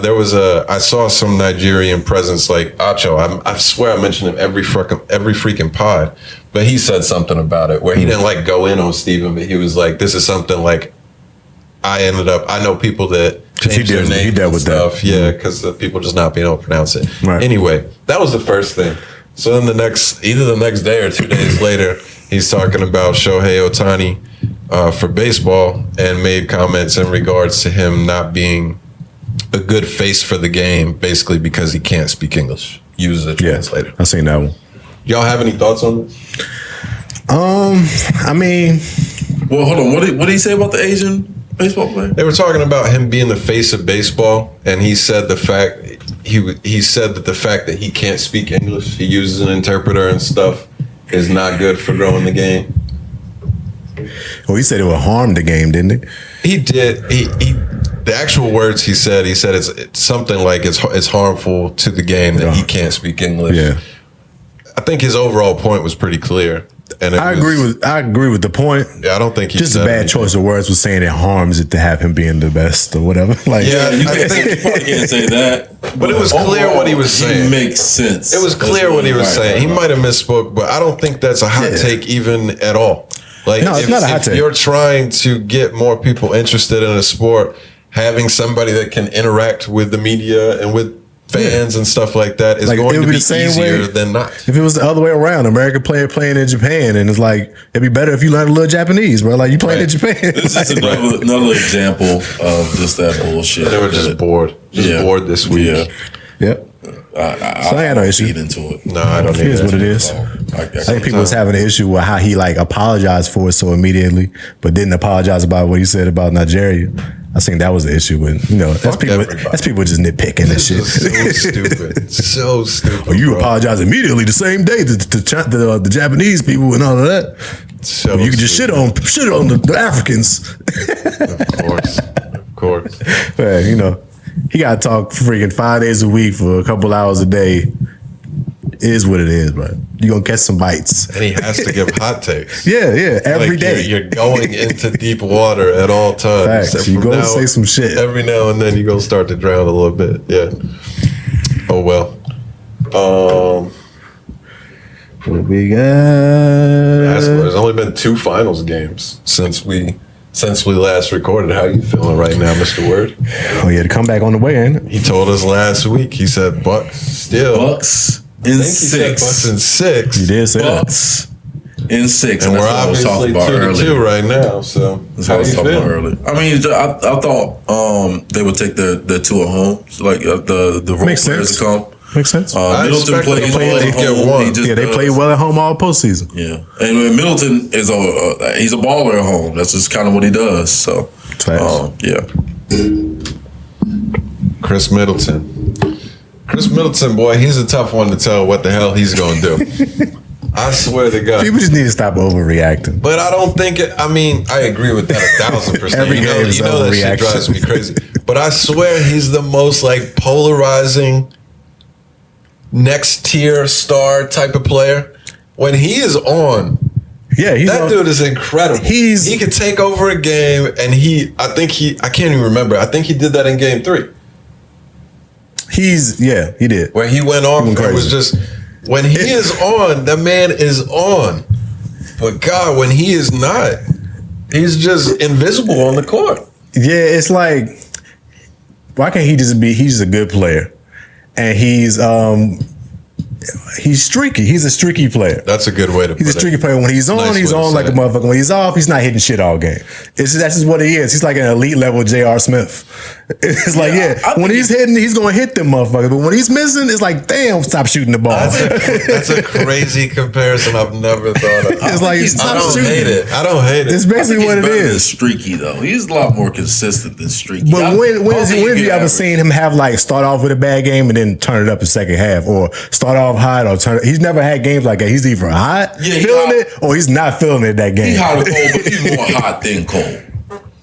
I saw some Nigerian presence like Acho. I swear I mentioned him every freaking pod, but he said something about it where he didn't like go in on Steven, but he was like, this is something like I know people that changed their names. He dealt with stuff. That. Yeah. Cause people just not being able to pronounce it. Right. Anyway, that was the first thing. So then either the next day or 2 days later, he's talking about Shohei Ohtani, for baseball and made comments in regards to him not being a good face for the game, basically because he can't speak English. Uses a translator. I seen that one. Y'all have any thoughts on this? I mean, well, hold on. What did he say about the Asian baseball player? They were talking about him being the face of baseball, and he said that the fact that he can't speak English, he uses an interpreter and stuff, is not good for growing the game. Well, he said it would harm the game, didn't it? He did. The actual words he said it's something like it's harmful to the game that he can't speak English. Yeah. I think his overall point was pretty clear. And I agree with the point. Yeah, I don't think he just a bad anything. Choice of words was saying it harms it to have him being the best or whatever. Like, yeah, you probably can't say that. But it was clear what he was saying. It makes sense. It was clear what he was saying. He might have misspoke, but I don't think that's a hot take even at all. Like, no, it's not a hot take. If you're trying to get more people interested in a sport, having somebody that can interact with the media and with fans and stuff like that is going to be easier than not. If it was the other way around, American player playing in Japan, and it's like, it'd be better if you learned a little Japanese, bro. Like, you playing in Japan. This is another example of just that bullshit. They were just bored. Bored this week. Yeah. Yep. So I had no issue. Into it. No, I don't. It is what it is. I think people was having an issue with how he like apologized for it so immediately, but didn't apologize about what he said about Nigeria. I think that was the issue with that's people just nitpicking and shit. So stupid. So stupid. Or you apologize immediately the same day to the Japanese people and all of that. So you can just shit on the Africans. Of course. Man, he got to talk freaking 5 days a week for a couple hours a day. It is what it is, bro. You're going to catch some bites. And he has to give hot takes. Yeah, every day. You're going into deep water at all times. Facts. You go and say some shit. Every now and then you're going to start to drown a little bit. Yeah. Oh, well. What we got? There's only been 2 finals games since we last recorded. How you feeling right now, Mr. Word? Oh yeah, the comeback on the way, ain't it? He told us last week. He said Bucks still. Bucks in 6. Bucks in 6. He did say Bucks in 6. And we're obviously 2-2 right now. So that's what I was talking about earlier. I mean, I thought they would take the 2 at home, so like the role players to come. Makes sense. Middleton played well at home. They played well at home all postseason. Yeah, and Middleton is he's a baller at home. That's just kind of what he does. So, yeah. Chris Middleton, boy, he's a tough one to tell what the hell he's going to do. I swear to God. People just need to stop overreacting. But I don't think I agree with that 1,000%. Every game is that shit drives me crazy. But I swear he's the most like polarizing next tier star type of player. When he is on, dude is incredible. He could take over a game, and I can't even remember. I think he did that in game 3. He did. Where he went off and was just, when he is on, the man is on. But God, when he is not, he's just invisible on the court. Yeah, it's like, why can't he just be, he's a good player. And he's He's streaky. He's a streaky player. That's a good way to put it. He's a streaky player. When he's on, he's on like a motherfucker. When he's off, he's not hitting shit all game. That's just what he is. He's like an elite level J.R. Smith. It's like, when he's hitting, he's going to hit them motherfuckers. But when he's missing, it's like, damn, stop shooting the ball. That's a crazy comparison I've never thought of. It's like, stop shooting. I don't hate it. It's basically what it is. Streaky, though. He's a lot more consistent than streaky. But when have you ever seen him have like start off with a bad game and then turn it up the second half, or start off hot or turn? He's never had games like that. He's either hot, feeling it, or he's not feeling it that game. He's hot or cold, but he's more hot than cold.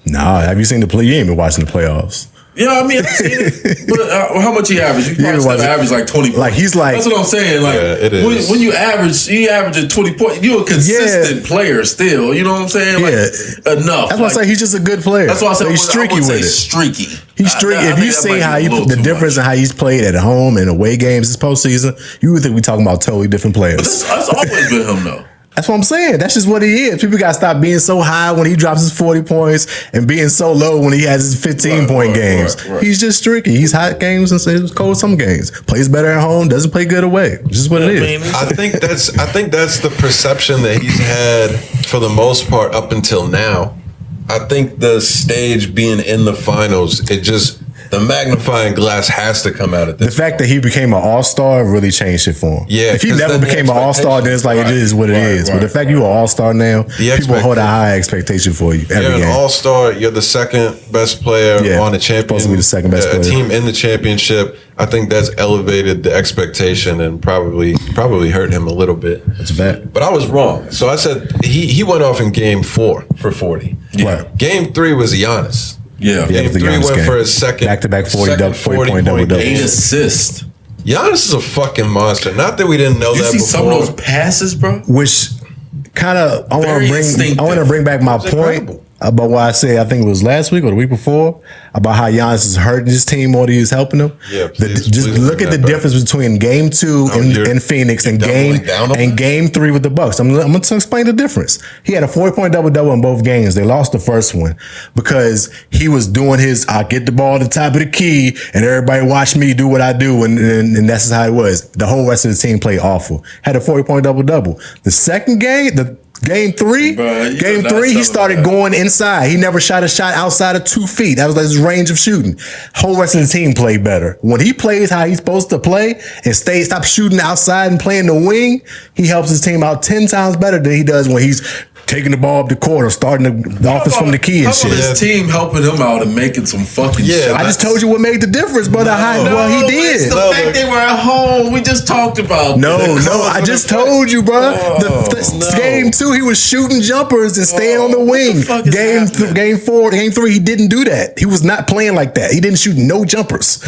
Nah, have you seen the play? You ain't been watching the playoffs. Yeah, I mean, I've seen it. But how much he average? You probably still average like 20 points. Like, he's like... That's what I'm saying. Like, it is. When you average at 20 points, you're a consistent player still. You know what I'm saying? Like, enough. That's why I say he's just a good player. That's why I say he's streaky with it. Streaky. He's streaky. If you see how the difference in how he's played at home and away games this postseason, you would think we're talking about totally different players. But that's always been him, though. That's what I'm saying. That's just what he is. People got to stop being so high when he drops his 40 points and being so low when he has his 15-point games. Right. He's just streaky. He's hot games and cold some games. Plays better at home, doesn't play good away. Just what it is. I think that's the perception that he's had for the most part up until now. I think the stage being in the finals, the magnifying glass has to come out at this. The fact that he became an all-star really changed it for him. Yeah, if he never became an all-star, then it's like it is what it is. But the fact you're an all-star now, people hold a high expectation for you. You're an all-star. You're the second best player on the championship. Supposed to be the second best player. A team in the championship. I think that's elevated the expectation and probably hurt him a little bit. That's bad. But I was wrong. So I said he went off in game 4 for 40. Yeah. Game 3 was Giannis. Yeah. Game 3 went for his second back-to-back 40-point double-double. 8 assists. Giannis is a fucking monster. Not that we didn't know that before. You see some of those passes, bro? Which kind of I want to bring back my point about what I said. I think it was last week or the week before about how Giannis is hurting his team more than he's helping them. Yeah, just look at the difference between game 2 in Phoenix and game 3 with the Bucks. I'm going to explain the difference. He had a 40-point double-double in both games. They lost the first one because he was doing his I get the ball at the top of the key and everybody watch me do what I do, and that's how it was. The whole rest of the team played awful. Had a 40-point double-double. The second game, Game 3, he started going inside. He never shot a shot outside of 2 feet. That was his range of shooting. Whole rest of the team played better. When he plays how he's supposed to play and stop shooting outside and playing the wing, he helps his team out 10 times better than he does when he's taking the ball up the court or starting the offense from the key and shit. How about his team helping him out and making some fucking shots? I just told you what made the difference, brother. He did. It's the fact they were at home. We just talked about. No, I just told you, bro. Game 2, he was shooting jumpers and staying on the wing. Game 3, he didn't do that. He was not playing like that. He didn't shoot no jumpers.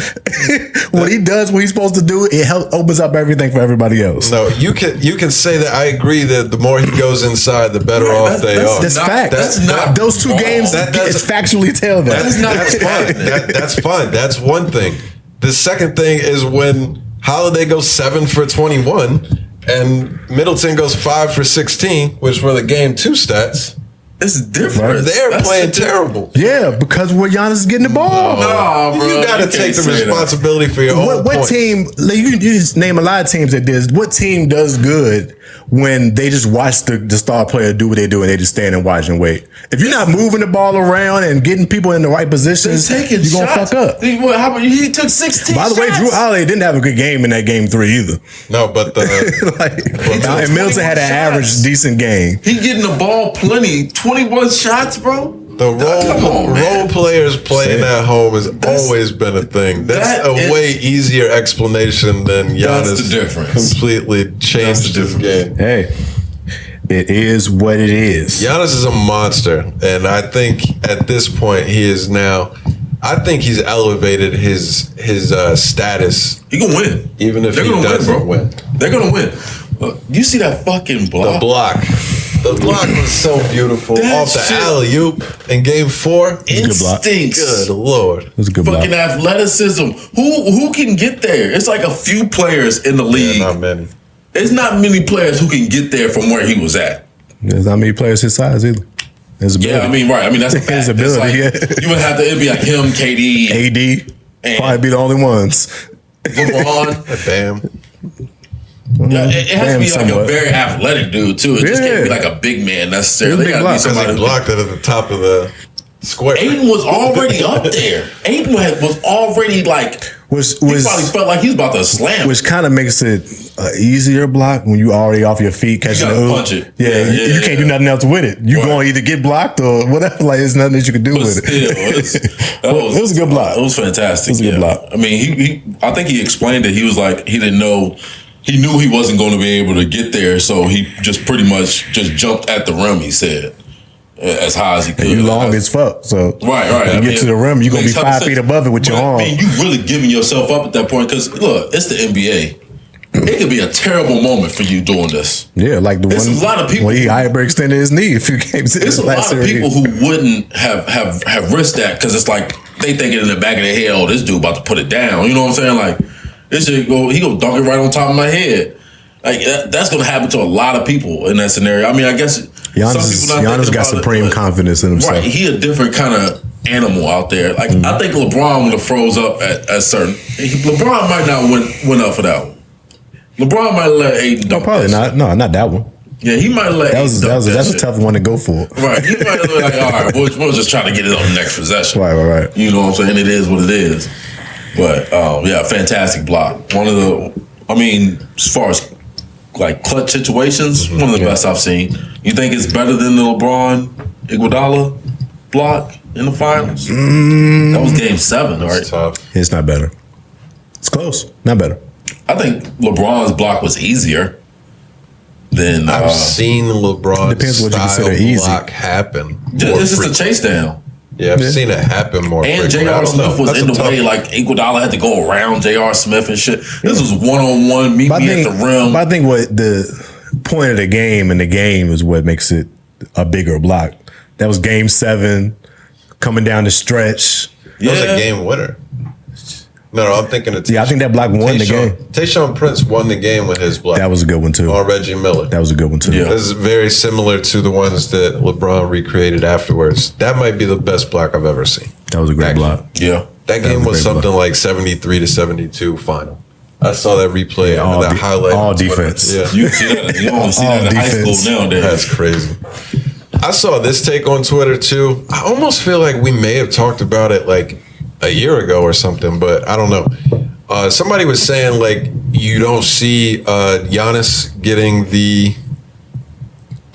What he does, what he's supposed to do, it opens up everything for everybody else. No, you can say that. I agree that the more he goes inside, the better off they are. That's fact. That's not those 2 games. It's factually tell that. That's fine. That's fine. That's one thing. The second thing is when Holiday goes 7 for 21 and Middleton goes 5 for 16, which were the game 2 stats. It's different. They're playing terrible. Yeah, because where Giannis is getting the ball. No, bro, you got to take the responsibility for your own What team, you just name a lot of teams that does, what team does good when they just watch the star player do what they do and they just stand and watch and wait? If you're not moving the ball around and getting people in the right positions, you're going to fuck up. He took 16 By the way, Drew Holiday didn't have a good game in that game 3 either. No, but and Middleton had an average decent game. He getting the ball plenty. 21 shots, bro. The role players playing at home has always been a thing. That's a way easier explanation than Giannis completely changed his game. Hey, it is what it is. Giannis is a monster, and I think at this point he is now. I think he's elevated his status. He gonna win, even if he doesn't win. They're gonna win. You see that fucking block? The block was so beautiful off the alley-oop in game 4. Instincts. Good Lord. It was a good fucking block. Athleticism. Who can get there? It's like a few players in the league. Yeah, not many. There's not many players who can get there from where he was at. There's not many players his size either. Yeah, I mean, right. I mean, that's a fact. His ability, like, you would have to, it'd be like him, KD. AD. Probably be the only ones. LeBron. Damn. Yeah, it has to be like a very athletic dude too. It just can't be like a big man necessarily. They gotta be somebody who blocked it at the top of the square. Aiden was already up there. Aiden was already like. He probably felt like he was about to slam. Which kind of makes it easier block when you already off your feet catching the punch it. Yeah, you can't do nothing else with it. You going to either get blocked or whatever. Like there's nothing that you can do with it. It was a good block. It was fantastic. It was a good block. I mean, I think he explained it. He was like, he didn't know. He knew he wasn't going to be able to get there, so he just pretty much just jumped at the rim. He said. As high as he could. And you long as fuck, so right. When you get to the rim, you're gonna be 5 feet above it with your arm. I mean, you really giving yourself up at that point because look, it's the NBA. It could be a terrible moment for you doing this. Yeah, like the one. A lot of people. When he hyperextended his knee a few games. It's a lot of people who wouldn't have risked that because it's like they thinking in the back of their head, oh, this dude about to put it down. You know what I'm saying? Like this shit he go dunk it right on top of my head. Like that's gonna happen to a lot of people in that scenario. I mean, I guess. Giannis got supreme confidence in himself. Right, he a different kind of animal out there. Like I think LeBron would have froze up at certain. LeBron might not win up for that one. LeBron might let Aiden dunk. No, probably not. No, not that one. Yeah, he might let. That's a tough one to go for. Right, he might have like, all right, we'll just try to get it on the next possession. Right. You know what I'm saying? It is what it is. But yeah, fantastic block. One of the. I mean, as far as like clutch situations, one of the best I've seen. You think it's better than the LeBron Iguodala block in the finals? That was game 7, right? Tough. It's not better. It's close. Not better. I think LeBron's block was easier than I've seen LeBron's depends what you style consider easy. block happen. This is a chase down. Yeah, I've seen it happen more. And J.R. Smith was in the way, like Iguodala had to go around J.R. Smith and shit. This was one-on-one, meet me at the rim. But I think what the point of the game and the game is what makes it a bigger block. That was game 7, coming down the stretch. That was a game winner. No, I'm thinking of I think that block won the game. Tayshaun Prince won the game with his block. That was a good one too. On Reggie Miller. That was a good one too. Yeah. This is very similar to the ones that LeBron recreated afterwards. That might be the best block I've ever seen. That was a great block. Yeah. That game was something like 73-72 final. I saw that replay and that highlight. All defense. Yeah. You see that? You don't see that in high school nowadays. That's crazy. I saw this take on Twitter too. I almost feel like we may have talked about it like a year ago or something, but I don't know. Somebody was saying like you don't see Giannis getting the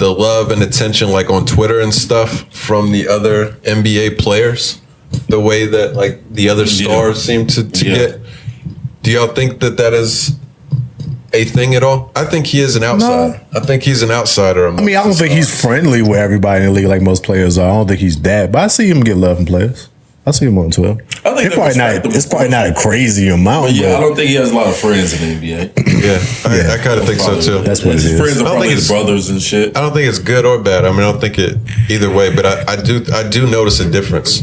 love and attention like on Twitter and stuff from the other NBA players, the way that like the other stars seem to get. Do y'all think that is a thing at all? I think he is an outsider. No. I think he's an outsider. I mean, I don't think he's friendly with everybody in the league like most players are. I don't think he's that, but I see him get love from players. I see him on Twitter. I think it's probably not a crazy amount. But I don't think he has a lot of friends in the NBA. I kind of think so too. That's what it is. Friends are probably his brothers and shit. I don't think it's good or bad. I mean, I don't think it either way. But I do notice a difference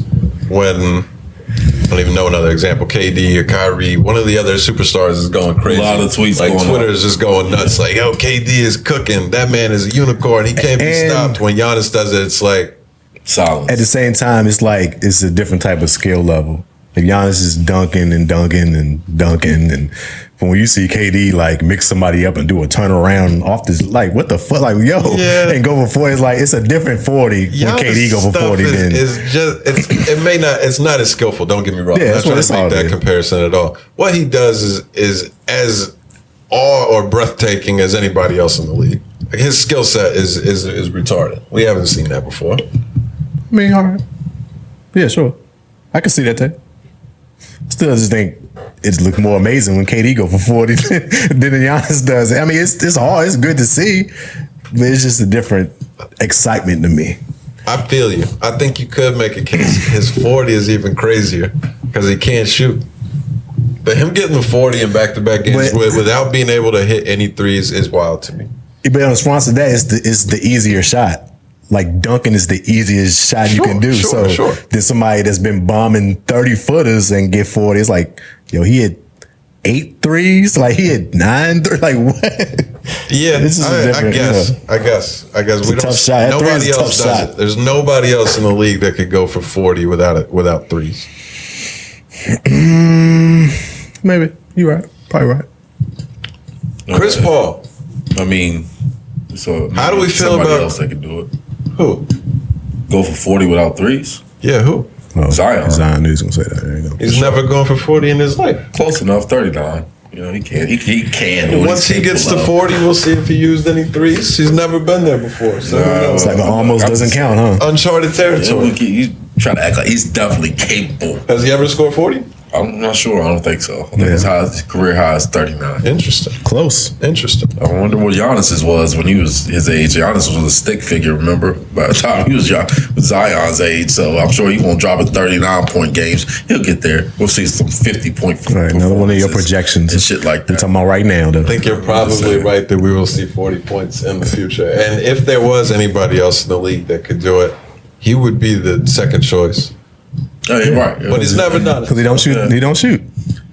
when I don't even know another example. KD or Kyrie, one of the other superstars is going crazy. A lot of tweets like going Twitter is just going nuts. Like, yo, KD is cooking. That man is a unicorn. He can't be stopped. When Giannis does it, it's like silence. At the same time, it's like it's a different type of skill level. If Giannis is dunking, and when you see KD like mix somebody up and do a turnaround off this, like what the fuck, like yo, and go for 40, it's like it's a different 40 Giannis when KD go for 40. It's not as skillful. Don't get me wrong. Yeah, I'm not trying to make that comparison at all. What he does is as awe or breathtaking as anybody else in the league. Like his skill set is retarded. We haven't seen that before. I mean, all right, yeah, sure, I can see that too. Still, just think it looks more amazing when KD go for 40 than Giannis does. I mean, it's hard. It's good to see, but it's just a different excitement to me. I feel you. I think you could make a case. His 40 is even crazier because he can't shoot. But him getting the 40 in back-to-back games without being able to hit any threes is wild to me. But in response to that, it's the easier shot. Like dunking is the easiest shot you can do. So there's somebody that's been bombing 30-footers and get 40. It's like, yo, he had 8 threes. Like he had 9 threes. Like what? Yeah, I guess. It's a tough shot. Nobody else does it. There's nobody else in the league that could go for 40 without threes. Maybe you're right. Probably right. Chris Paul. I mean, so how do we feel somebody about else that can do it? Who? Go for 40 without threes? Yeah, who? Oh, Zion. Zion is gonna say that. There you go. He's never gone for 40 in his life. Close enough, 39. You know, he can. He can do it. Once he gets to 40, we'll see if he used any threes. He's never been there before. So It's like almost doesn't count, huh? Uncharted territory. He's trying to act like he's definitely capable. Has he ever scored 40? I'm not sure. I don't think so. I think his career high is 39. Interesting. Close. Interesting. I wonder what Giannis's was when he was his age. Giannis was a stick figure, remember? By the time he was Zion's age, so I'm sure he won't drop in 39-point games. He'll get there. We'll see some 50-point. Right, another one of your projections and shit like that. You're talking about right now, though. I think you're probably right that we will see 40 points in the future. And if there was anybody else in the league that could do it, he would be the second choice. Oh, you're right. But he's never done it. Because he don't shoot. Yeah. He don't shoot.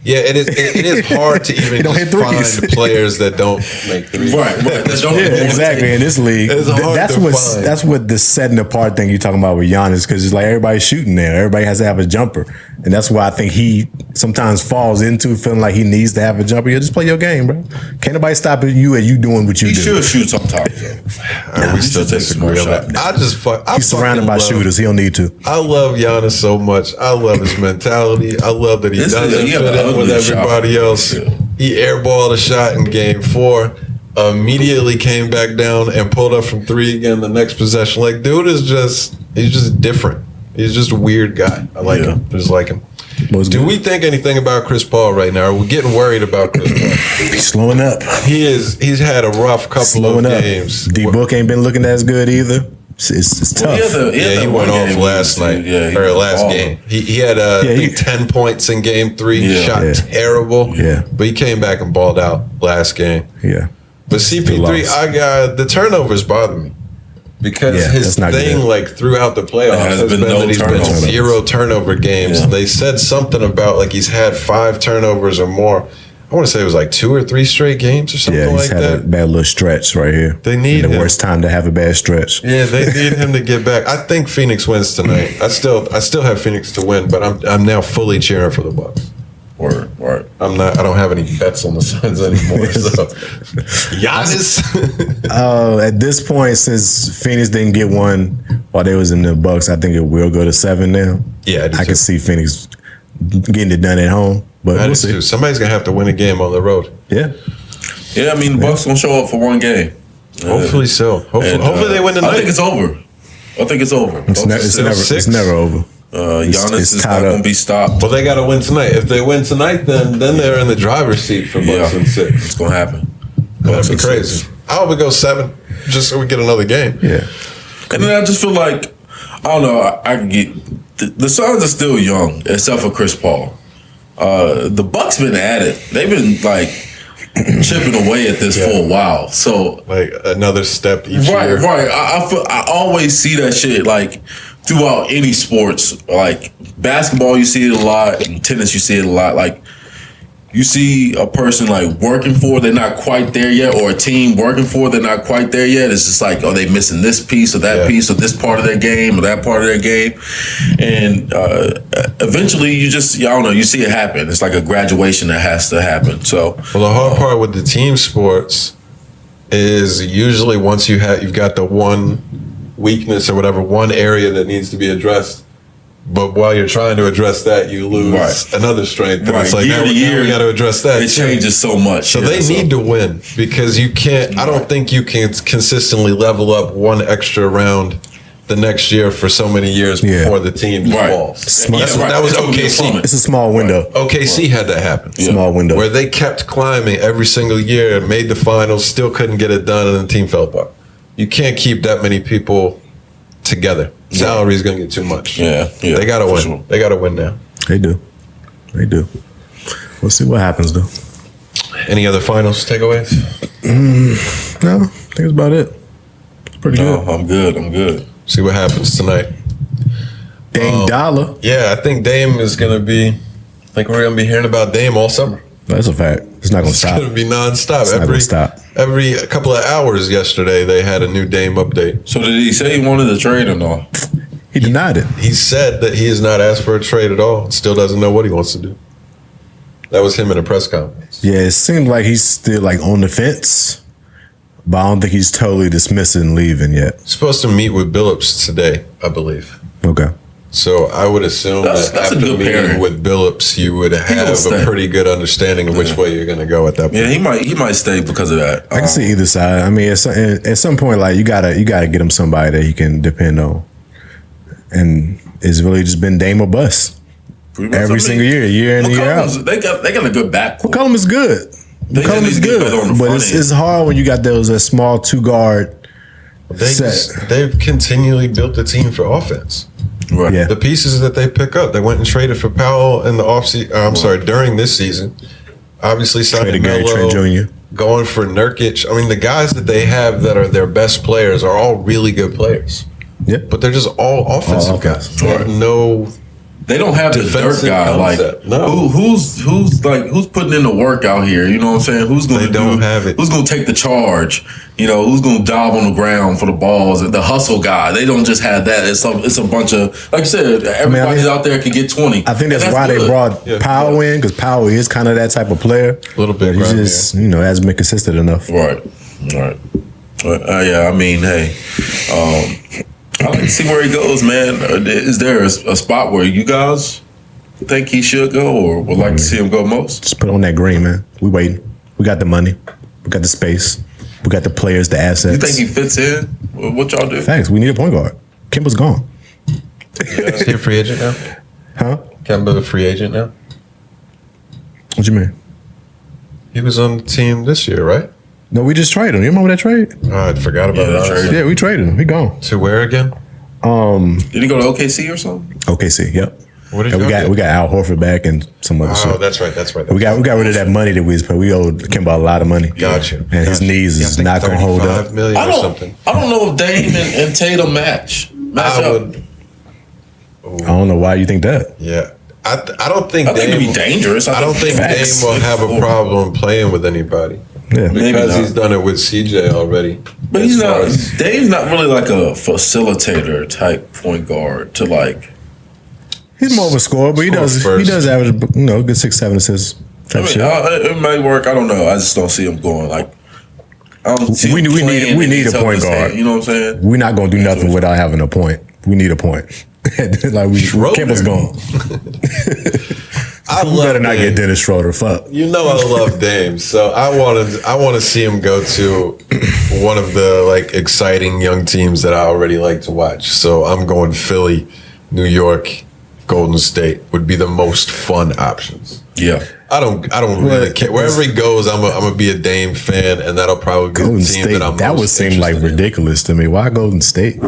Yeah, it is hard to even don't hit threes. find players that don't make threes. Right. Yeah, exactly. In this league, It's hard to find. that's what the setting apart thing you're talking about with Giannis, because it's like everybody's shooting there. Everybody has to have a jumper, and that's why I think he sometimes falls into feeling like he needs to have a jumper. You just play your game, bro. Can't nobody stop you and you doing what you do. He should shoot sometimes. We still disagree on that. He's surrounded by shooters. He don't need to. I love Giannis so much. I love his mentality. I love that he doesn't fit in with everybody else. Yeah. He airballed a shot in game 4, immediately came back down and pulled up from 3 again the next possession. Like, dude is he's just different. He's just a weird guy. I like him. I just like him. Do we think anything about Chris Paul right now? Are we getting worried about Chris Paul? He's slowing up. He's had a rough couple of games. D-Book ain't been looking as good either. It's tough. He went off last night. Or last game. He had I think 10 points in game 3. Shot terrible. Yeah. But he came back and balled out last game. Yeah. But CP3, the turnovers bother me. Because his thing, good. like throughout the playoffs, has been that he's been 0 turnover games. Yeah. They said something about like he's had 5 turnovers or more. I want to say it was like 2 or 3 straight games or something like that. Yeah, he's had a bad little stretch right here. They need the worst time to have a bad stretch. Yeah, they need him to get back. I think Phoenix wins tonight. I still have Phoenix to win, but I'm now fully cheering for the Bucks. Word. I don't have any bets on the Suns anymore. So Giannis. At this point, since Phoenix didn't get one while they was in the Bucks, I think it will go to 7 now. Yeah, I can see Phoenix getting it done at home. But we'll see. Somebody's gonna have to win a game on the road. Yeah. Yeah, I mean the Bucks gonna show up for one game. Hopefully so. Hopefully they win tonight. I think it's over. It's never over. Giannis is not going to be stopped. Well, they got to win tonight. If they win tonight, then they're in the driver's seat for Bucks in 6. It's going to happen. That'd be crazy. I hope it goes 7, just so we get another game. Yeah. And then I just feel like, I don't know, I can get the Suns are still young, except for Chris Paul. The Bucks been at it. They've been like chipping away at this for a while. So like another step each year. Right. I always see that shit like throughout any sports. Like basketball, you see it a lot. And tennis, you see it a lot. Like you see a person like working for, they're not quite there yet, or a team working for, they're not quite there yet. It's just like, are they missing this piece or that piece or this part of their game or that part of their game? And eventually you just, I don't know, you see it happen. It's like a graduation that has to happen. So, well, the hard part with the team sports is usually once you've got the one weakness or whatever, one area that needs to be addressed. But while you're trying to address that, you lose another strength. And it's like, year now to year, we got to address that. It changes so much. So they need to win because you can't, I don't think you can consistently level up one extra round the next year for so many years before the team falls. That was OKC. It's a small window. OKC had that happen. Small window. Where they kept climbing every single year, made the finals, still couldn't get it done, and the team fell apart. You can't keep that many people together. Salary's gonna get too much. Yeah. They gotta win. Sure. They gotta win now. They do. We'll see what happens though. Any other finals takeaways? No, I think that's about it. It's pretty good. I'm good. See what happens tonight. Dame Dollar. Yeah, I think Dame is gonna be. I think we're gonna be hearing about Dame all summer. That's a fact. It's not gonna stop. It's gonna be nonstop. It's not gonna stop. Every couple of hours yesterday, they had a new Dame update. So did he say he wanted to trade or no? He denied it. He said that he has not asked for a trade at all. Still doesn't know what he wants to do. That was him in a press conference. Yeah, it seems like he's still like on the fence, but I don't think he's totally dismissing leaving yet. Supposed to meet with Billups today, I believe. Okay. So I would assume That's after a good meeting pairing. with Billups, you would have a pretty good understanding of which way you're going to go at that point. Yeah, he might stay because of that. I can see either side. I mean, at some point, like you gotta get him somebody that he can depend on, and it's really just been Dame or bust every single year in and year out. They got a good backcourt. McCollum is good. McCollum is good, but it's hard when you got those small 2-guard. They've continually built the team for offense. Right. Yeah. The pieces that they pick up, they went and traded for Powell in the offseason. During this season. Obviously, signing Melo, Jr. going for Nurkic. I mean, the guys that they have that are their best players are all really good players. Yeah, but they're just all offensive guys. Right. They don't have the dirt guy. Concept. Like who's putting in the work out here? You know what I'm saying? Who's going to have it? Who's going to take the charge? You know, who's going to dive on the ground for the balls? The hustle guy. They don't just have that. It's a bunch of, like you said, everybody out there can get 20. I think that's why good. They brought Powell in, because Powell is kind of that type of player. A little bit. He just hasn't been consistent enough. Right. Yeah. I mean, hey. I like to see where he goes, man. Is there a spot where you guys think he should go or would like to see him go most? Just put on that green, man. We waiting. We got the money. We got the space. We got the players, the assets. You think he fits in? What y'all do? Thanks. We need a point guard. Kemba's gone. Is he a free agent now? Huh? Kemba a free agent now? What you mean? He was on the team this year, right? No, we just traded him. You remember that trade? I forgot about that. Yeah, we traded him. He gone. To where again? Did he go to OKC or something? OKC, yep. What did we got Al Horford back and some other shit. Oh, that's right. We got rid of that money that we spent. We owed Kemba a lot of money. Gotcha. And his knees is not going to hold up. $35 million or something. I don't know if Dame and Tatum match up. I don't know why you think that. Yeah. I don't think Dame would be dangerous. I don't think Dame will have a problem playing with anybody. Yeah, because he's done it with CJ already. But he's not. Dame's not really like a facilitator type point guard to like. He's more of a scorer, but he does average good 6-7 assists. It may work. I don't know. I just don't see him going like. We need a point guard. You know what I'm saying? We're not gonna do nothing without having a point. We need a point. Kemba's gone. I better not get Dennis Schroeder. Fuck. You know I love Dame, so I want to see him go to one of the exciting young teams that I already like to watch. So I'm going Philly, New York, Golden State would be the most fun options. Yeah. I don't really care. Wherever he goes, I'm gonna be a Dame fan, and that'll probably be Golden the team State, that I'm. That would seem like ridiculous to me. Why Golden State?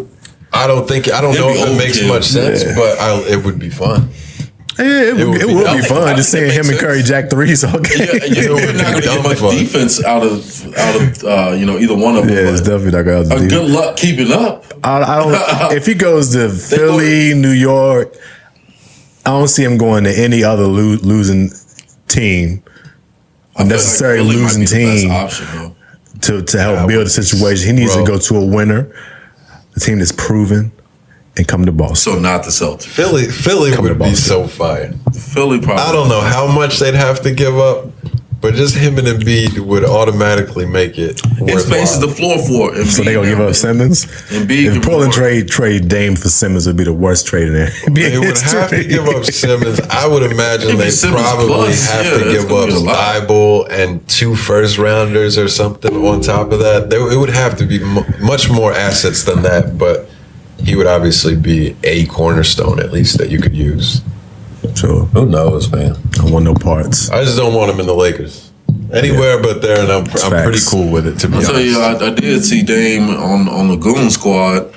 I don't know if it makes much sense, but it would be fun. Yeah, it would be fun just seeing him and Curry jack threes all game. You're not going to get much defense out of either one of them. Yeah, it's definitely not going to. Good luck keeping up. I don't. If he goes to Philly, New York, I don't see him going to any other losing team, unnecessary losing team to help build the situation. He needs to go to a winner, a team that's proven. And come to Boston. So not the Celtics. Philly would be so fire. Philly probably. I don't know how much they'd have to give up, but just him and Embiid would automatically make it worthwhile. It spaces the floor for Embiid. So they gonna give up Simmons? Embiid. If Portland trade Dame for Simmons, would be the worst trade in there. They would have to give up Simmons. I would imagine they probably have to give up Thibault and 2 first-rounders or something on top of that. It would have to be much more assets than that, but he would obviously be a cornerstone, at least, that you could use. Sure. Who knows, man? I want no parts. I just don't want him in the Lakers. Anywhere but there, and I'm pretty cool with it, to be honest. I'll tell you, I did see Dame on the Goon Squad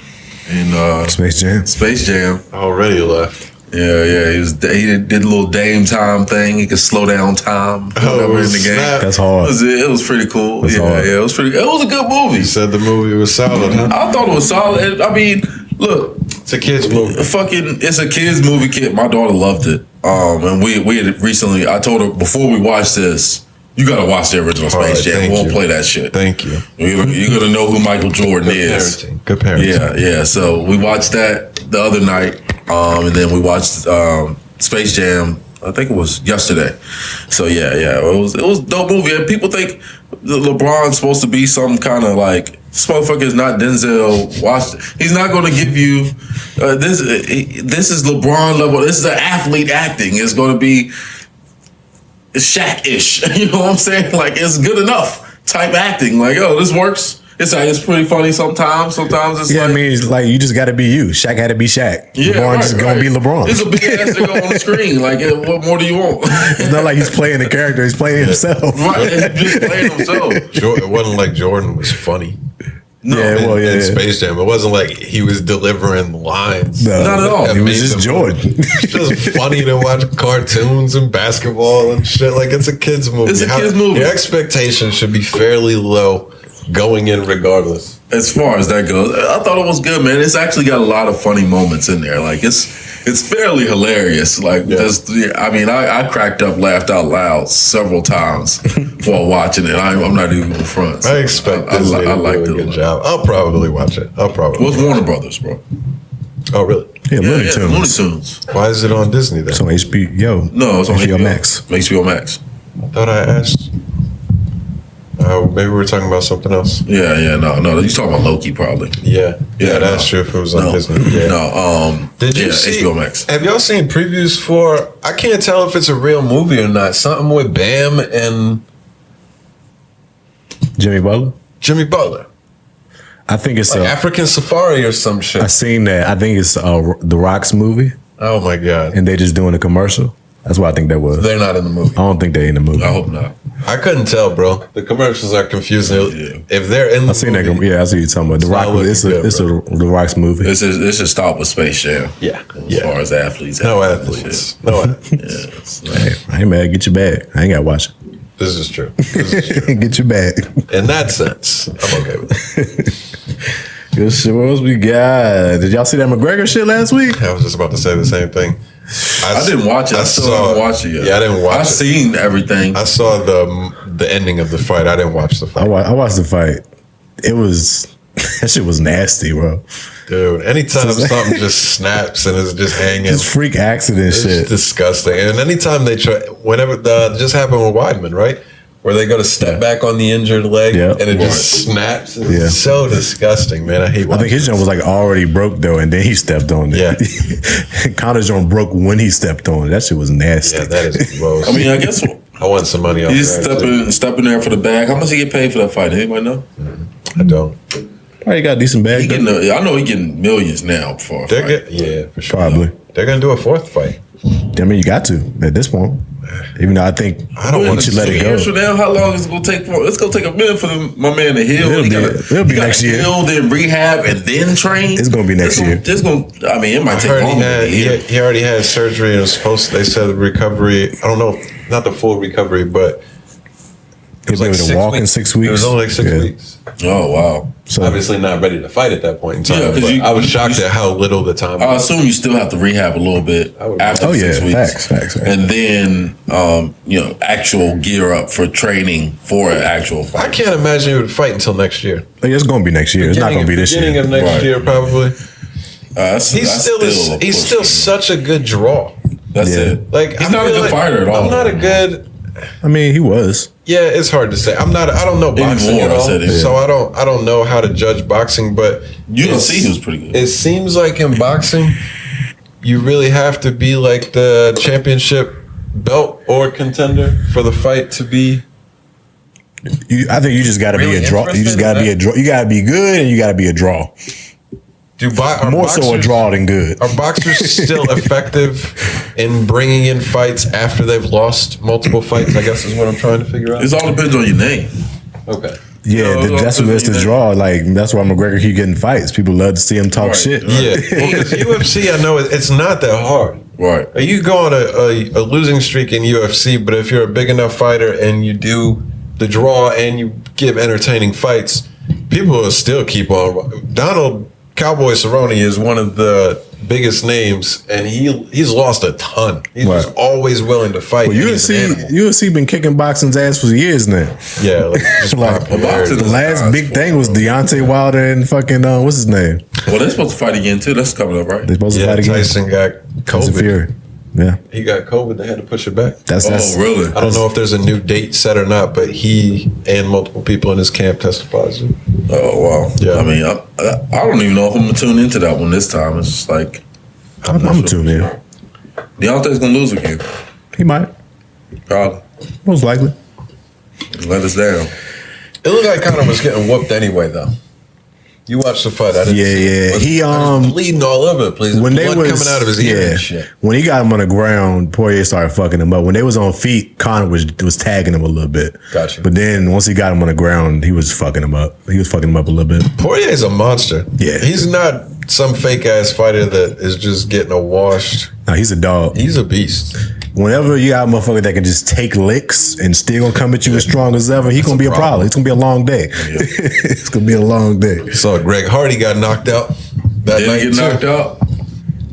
in Space Jam. Already left. Yeah. He did a little Dame time thing. He could slow down time in the game. That's hard. It was pretty cool. Hard. It was pretty. It was a good movie. You said the movie was solid, huh? I thought it was solid. I mean, look, it's a kids movie. It's a kids movie. My daughter loved it. And we had recently. I told her before we watched this, you got to watch the original Space Jam. We won't play that shit. Thank you. You're gonna know who Michael Jordan is. Good parenting. Yeah. So we watched that the other night, and then we watched Space Jam I think it was yesterday. So yeah, it was a dope movie. And people think LeBron's supposed to be some kind of like, this motherfucker is not Denzel Washington. He's not going to give you this. This is LeBron level. This is an athlete acting. It's going to be Shaq-ish. You know what I'm saying? Like, it's good enough type acting. Like, oh, this works. It's pretty funny sometimes. Sometimes it's I mean, it's like you just got to be you. Shaq had to be Shaq. Yeah, LeBron just gonna be LeBron. It's a big ass nigga on the screen. Like, what more do you want? It's not like he's playing the character. He's playing himself. Right, he's just playing himself. It wasn't like Jordan was funny. No, in Space Jam, it wasn't like he was delivering lines. No, not at all. It was just Jordan. It's just funny to watch cartoons and basketball and shit. Like, it's a kid's movie. It's a kid's movie. Your expectations should be fairly low going in regardless. As far as that goes, I thought it was good, man. It's actually got a lot of funny moments in there. Like, it's fairly hilarious. Like, I cracked up, laughed out loud several times while watching it. I'm not even going to front. I expect Disney to do a good job. I'll probably watch it. What's Warner Brothers, bro? Oh, really? Yeah, Looney Tunes. Looney Tunes. Why is it on Disney then? It's on HBO. No, it's on HBO Max. HBO Max. I thought I asked. Maybe we're talking about something else. No. You talking about Loki, probably. Yeah, that's true. If it was on Disney. Yeah. No. Did you see? HBO Max. Have y'all seen previews for? I can't tell if it's a real movie or not. Something with Bam and Jimmy Butler. I think it's like African Safari or some shit. I seen that. I think it's The Rock's movie. Oh my god! And they just doing a commercial. That's what I think that was. They're not in the movie. I don't think they're in the movie. I hope not. I couldn't tell, bro. The commercials are confusing. Yeah. If they're in the I seen movie, that. Yeah, I see you talking about The Rock. It's The Rock's movie. This should start with Space Jam. Yeah. As far as athletes. No athletes. No athletes. Hey, I ain't mad. Get your bag. I ain't got to watch it. This is true. Get your bag. In that sense, I'm okay with it. Good shit. What else we got? Did y'all see that McGregor shit last week? I was just about to say the same thing. I didn't watch it. I still haven't watched it yet. Yeah, I didn't watch it. I've seen everything. I saw the ending of the fight. I didn't watch the fight. I watched the fight. It was that shit was nasty, bro. Dude, anytime something just snaps and is just hanging, it's freak accident shit. It's disgusting. And anytime they try, whenever just happened with Weidman, right? Where they go to step back on the injured leg and it just snaps. It's so disgusting, man. I hate watching. I think his jump was like already broke though, and then he stepped on it. Yeah. Conor's jump broke when he stepped on it. That shit was nasty. Yeah, that is gross. I mean, I guess I want some money off he's stepping there for the bag. How much he get paid for that fight? Anybody know? I don't. Probably got a decent bag. I know he getting millions now for a fight. Yeah, for sure. Probably. They're gonna do a fourth fight. I mean, you got to at this point. Even though I think I don't want to let it go. From now, how long is it gonna take for? It's gonna take a minute for my man to heal. It'll be next year. Heal, then rehab, and then train. It's gonna be next year. I mean, it might take longer. He already had surgery and was supposed to, they said the recovery. I don't know, not the full recovery, but it was like 6 weeks. In 6 weeks. It was only like 6 weeks. Oh wow! So obviously not ready to fight at that point in time. Yeah, I was shocked at how little the time. I assume you still have to rehab a little bit after 6 weeks. Facts. And then actual gear up for training for an actual fight. I can't imagine he would fight until next year. It's going to be next year. It's not going to be this year. Beginning of next year, probably. He's still such a good draw. That's it. Like, he's not a good fighter at all. I'm not a good. I mean, he was. Yeah, it's hard to say. I don't know boxing at all, so I don't know how to judge boxing. But you can see he was pretty good. It seems like in boxing, you really have to be like the championship belt or contender for the fight to be. I think you just got to be a draw. You just got to be a draw. You got to be good, and you got to be a draw. More so a draw than good. Are boxers still effective in bringing in fights after they've lost multiple fights? I guess is what I'm trying to figure out. It all depends on your name. Okay. Yeah, that's what it's the draw. Like, that's why McGregor keep getting fights. People love to see him talk shit. Yeah. Because UFC, I know it's not that hard. Right. You go on a losing streak in UFC, but if you're a big enough fighter and you do the draw and you give entertaining fights, people will still keep on. Donald Cowboy Cerrone is one of the biggest names, and he's lost a ton. He's just always willing to fight. Well, UFC been kicking boxing's ass for years now. Yeah, like, the last big thing was Deontay Wilder and fucking what's his name? Well, they're supposed to fight again too. That's coming up, right? They're supposed to fight again. Tyson got COVID. Fury. Yeah. He got COVID. They had to push it back. That's really? I don't know if there's a new date set or not, but he and multiple people in his camp tested positive. Oh, wow. Yeah. I mean, I don't even know if I'm going to tune into that one this time. It's just like... I'm tuned in. Deontay's going to lose again. He might. Probably. Most likely. Let us down. It looked like Conor was getting whooped anyway, though. You watched the fight. I didn't see it. He was bleeding all over the place. When Blood they was coming out of his ear and shit. When he got him on the ground, Poirier started fucking him up. When they was on feet, Conor was tagging him a little bit. Gotcha. But then once he got him on the ground, he was fucking him up. He was fucking him up a little bit. Poirier's a monster. Yeah. He's not some fake ass fighter that is just getting a washed. No, he's a dog. He's a beast. Whenever you got a motherfucker that can just take licks and still gonna come at you as strong as ever, he's gonna be a problem. It's gonna be a long day. Yeah. It's gonna be a long day. So Greg Hardy got knocked out that night. Did he get knocked out?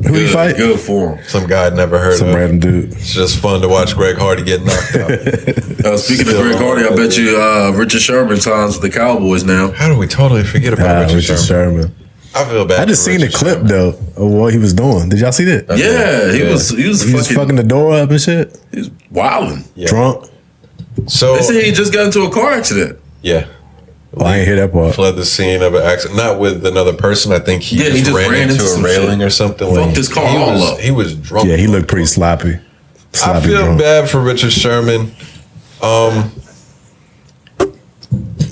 Who he fight? Good for him. Some guy I'd never heard of. Some random dude. It's just fun to watch Greg Hardy get knocked out. Speaking of Greg Hardy, I bet you Richard Sherman signs with the Cowboys now. How do we totally forget about Richard Sherman? I feel bad. I just seen the clip though of what he was doing. Did y'all see that? Yeah, he was fucking the door up and shit. He's wilding. Yeah. Drunk. So they say he just got into a car accident. Yeah. Well, I ain't hear that part. Fled the scene of an accident, not with another person. I think he just ran into a railing or something. Fucked his car all up. He was drunk. Yeah, he looked pretty sloppy. I feel bad for Richard Sherman.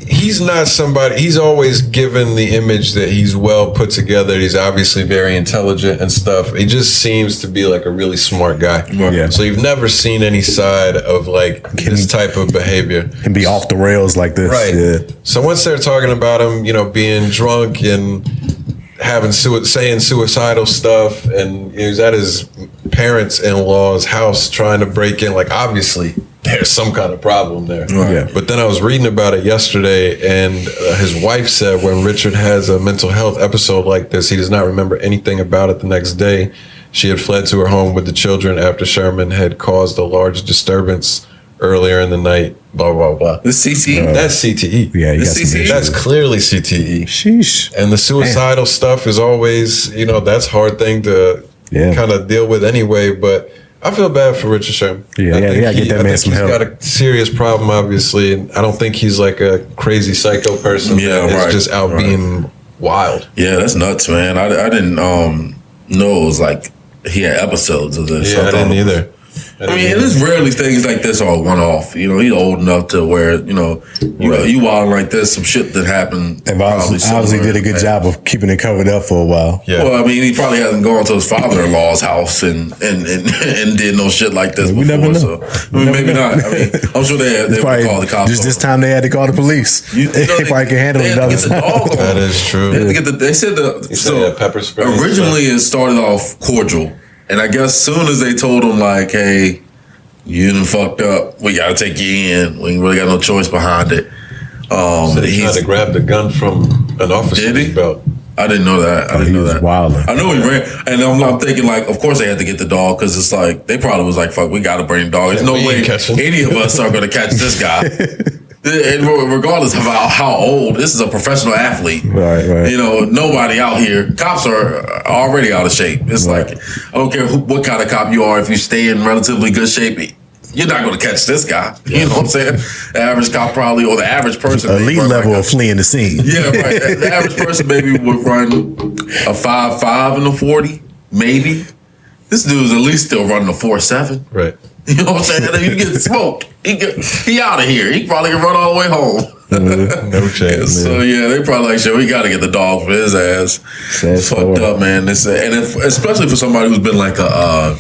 He's not somebody. He's always given the image that he's well put together. He's obviously very intelligent and stuff. He just seems to be like a really smart guy. Yeah. So you've never seen any side of like this type of behavior. And be off the rails like this. Right. Yeah. So once they're talking about him, being drunk and having saying suicidal stuff, and he was at his parents-in-law's house trying to break in, like obviously there's some kind of problem there. Right. Yeah. But then I was reading about it yesterday, and his wife said when Richard has a mental health episode like this, he does not remember anything about it the next day. She had fled to her home with the children after Sherman had caused a large disturbance earlier in the night. Blah blah blah. The CTE. That's CTE. Yeah, you got CTE. That's clearly CTE. Sheesh. And the suicidal stuff is always, that's a hard thing to kind of deal with anyway. But I feel bad for Richard Sherman. Yeah, you gotta get that man some help. He's got a serious problem, obviously. And I don't think he's like a crazy psycho person. Yeah, that is just out being wild. Yeah, that's nuts, man. I didn't know it was like he had episodes of this. Yeah, I didn't either. I mean, there's rarely things like this are one off. He's old enough to where you wilding like this, some shit that happened. And obviously did a good job of keeping it covered up for a while. Yeah. Well, I mean, he probably hasn't gone to his father-in-law's house and did no shit like this before. Never know. So maybe not. I mean, I'm sure they would call the cops. Just this time they had to call the police. They probably can handle it. That is true. They said pepper spray. Originally, it started off cordial. And I guess soon as they told him, like, hey, you done fucked up, we got to take you in. We ain't really got no choice behind it. So he tried to grab the gun from an officer's belt. I didn't know that. I didn't know that. Wilding. I know he ran. And I'm thinking, like, of course they had to get the dog because it's like, they probably was like, fuck, we got to bring the dog. There's no way any of us are going to catch this guy. And regardless of how old, this is a professional athlete. Right. Nobody out here. Cops are already out of shape. It's like, I don't care what kind of cop you are. If you stay in relatively good shape, you're not going to catch this guy. You know what I'm saying? The average cop probably, or the average person. Elite level of fleeing the scene. Yeah, right. The average person maybe would run a 5.5 and a 40, maybe. This dude's at least still running a 4.7. Right. You know what I'm saying? You get smoked. He out of here. He probably can run all the way home. No chance. So yeah, they probably like, shit, we got to get the dog for his ass. It's fucked up, man. Especially for somebody who's been like a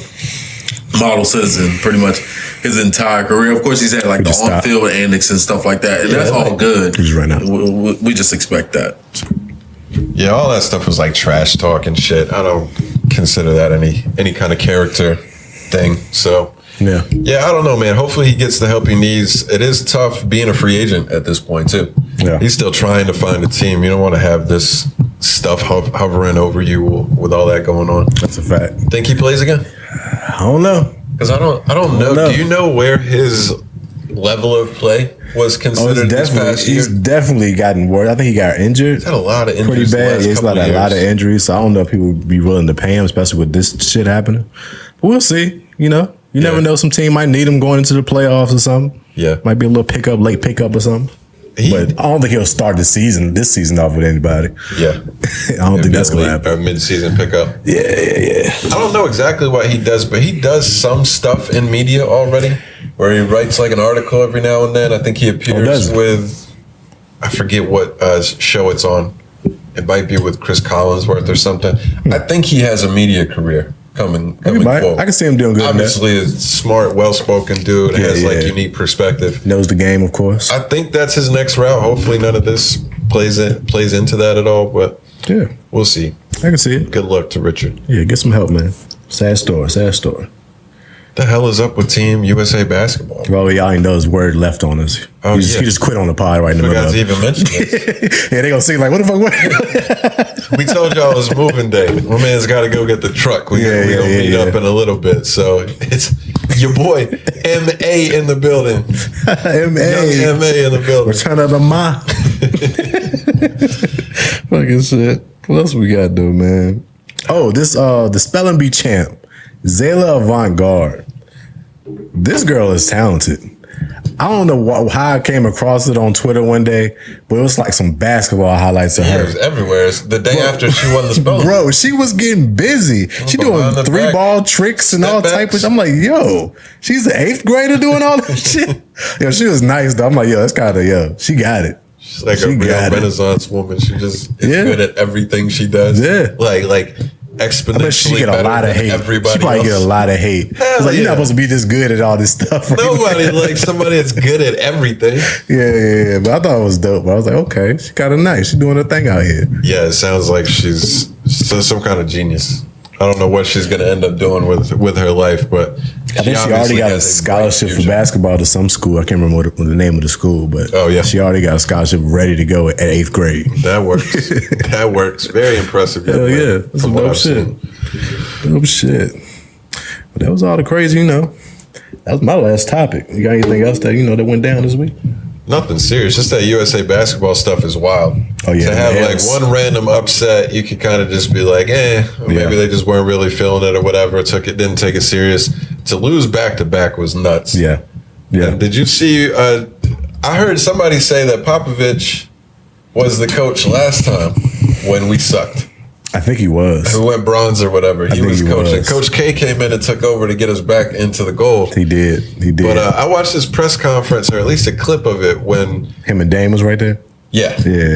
model citizen pretty much his entire career. Of course, he's had like the on-field antics and stuff like that, and that's all good. He's right now. We just expect that. Yeah, all that stuff was like trash talk and shit. I don't consider that any kind of character thing. So. Yeah, I don't know, man. Hopefully he gets the help he needs. It is tough being a free agent at this point, too. Yeah. He's still trying to find a team. You don't want to have this stuff hovering over you with all that going on. That's a fact. Think he plays again? I don't know. Because I don't know. Do you know where his level of play was considered this past year? He's definitely gotten worse. I think he got injured. He's had a lot of injuries. Pretty bad. He's got a lot of injuries. So I don't know if people would be willing to pay him, especially with this shit happening. we'll see. You never know. Some team might need him going into the playoffs or something. Yeah. Might be a little late pickup or something. But I don't think he'll start this season off with anybody. Yeah. I don't think that's going to happen. A mid-season pickup. Yeah. I don't know exactly what he does, but he does some stuff in media already where he writes like an article every now and then. I think he appears with, I forget what show it's on. It might be with Chris Collinsworth or something. I think he has a media career coming forward. I can see him doing good. Obviously, a smart, well-spoken dude. Has unique perspective. Knows the game, of course. I think that's his next route. Hopefully, none of this plays into that at all. But we'll see. I can see it. Good luck to Richard. Yeah, get some help, man. Sad story. The hell is up with Team USA basketball? Well, y'all ain't know his word left on us. He just quit on the pod right in the middle of it. Forgot to even mention this. Yeah, they gonna see like, what the fuck? We told y'all it was moving day. My man's got to go get the truck. We gonna meet up in a little bit. So it's your boy M.A. in the building. M.A. in the building. Return of the Ma. Fucking shit. What else we got to do, man? Oh, this the spelling bee champ, Zayla Avant-Garde. This girl is talented. I don't know how I came across it on Twitter one day, but it was like some basketball highlights of her. It was everywhere. It's the day after she won the spelling. Bro, she was getting busy. She doing 3-ball tricks and all type of shit. I'm like, yo, she's the 8th grader doing all this shit. Yo, she was nice though. I'm like, yo, that's kind of, she got it. She's like a real Renaissance woman. She just is good at everything she does. Yeah. Like exponentially. I bet she get a lot of hate. She probably get a lot of hate. It's like, you're not supposed to be this good at all this stuff. Right? Nobody like somebody that's good at everything. Yeah. But I thought it was dope. But I was like, okay, she's kind of nice. She's doing her thing out here. Yeah, it sounds like she's some kind of genius. I don't know what she's going to end up doing with her life, but I think she already got a scholarship for basketball to some school. I can't remember what the name of the school, but she already got a scholarship ready to go at 8th grade. That works. That works. Very impressive. Hell yeah. That's some dope shit. Dope shit. But that was all the crazy, That was my last topic. You got anything else that, that went down this week? Nothing serious. Just that USA basketball stuff is wild. Oh, yeah. To have like one random upset, you could kind of just be like, maybe they just weren't really feeling it or whatever. Didn't take it serious. To lose back-to-back was nuts. Yeah. And did you see, I heard somebody say that Popovich was the coach last time when we sucked. I think he was. Who went bronze or whatever. He was coaching. Coach K came in and took over to get us back into the gold. He did. But I watched this press conference, or at least a clip of it, when him and Dame was right there. Yeah,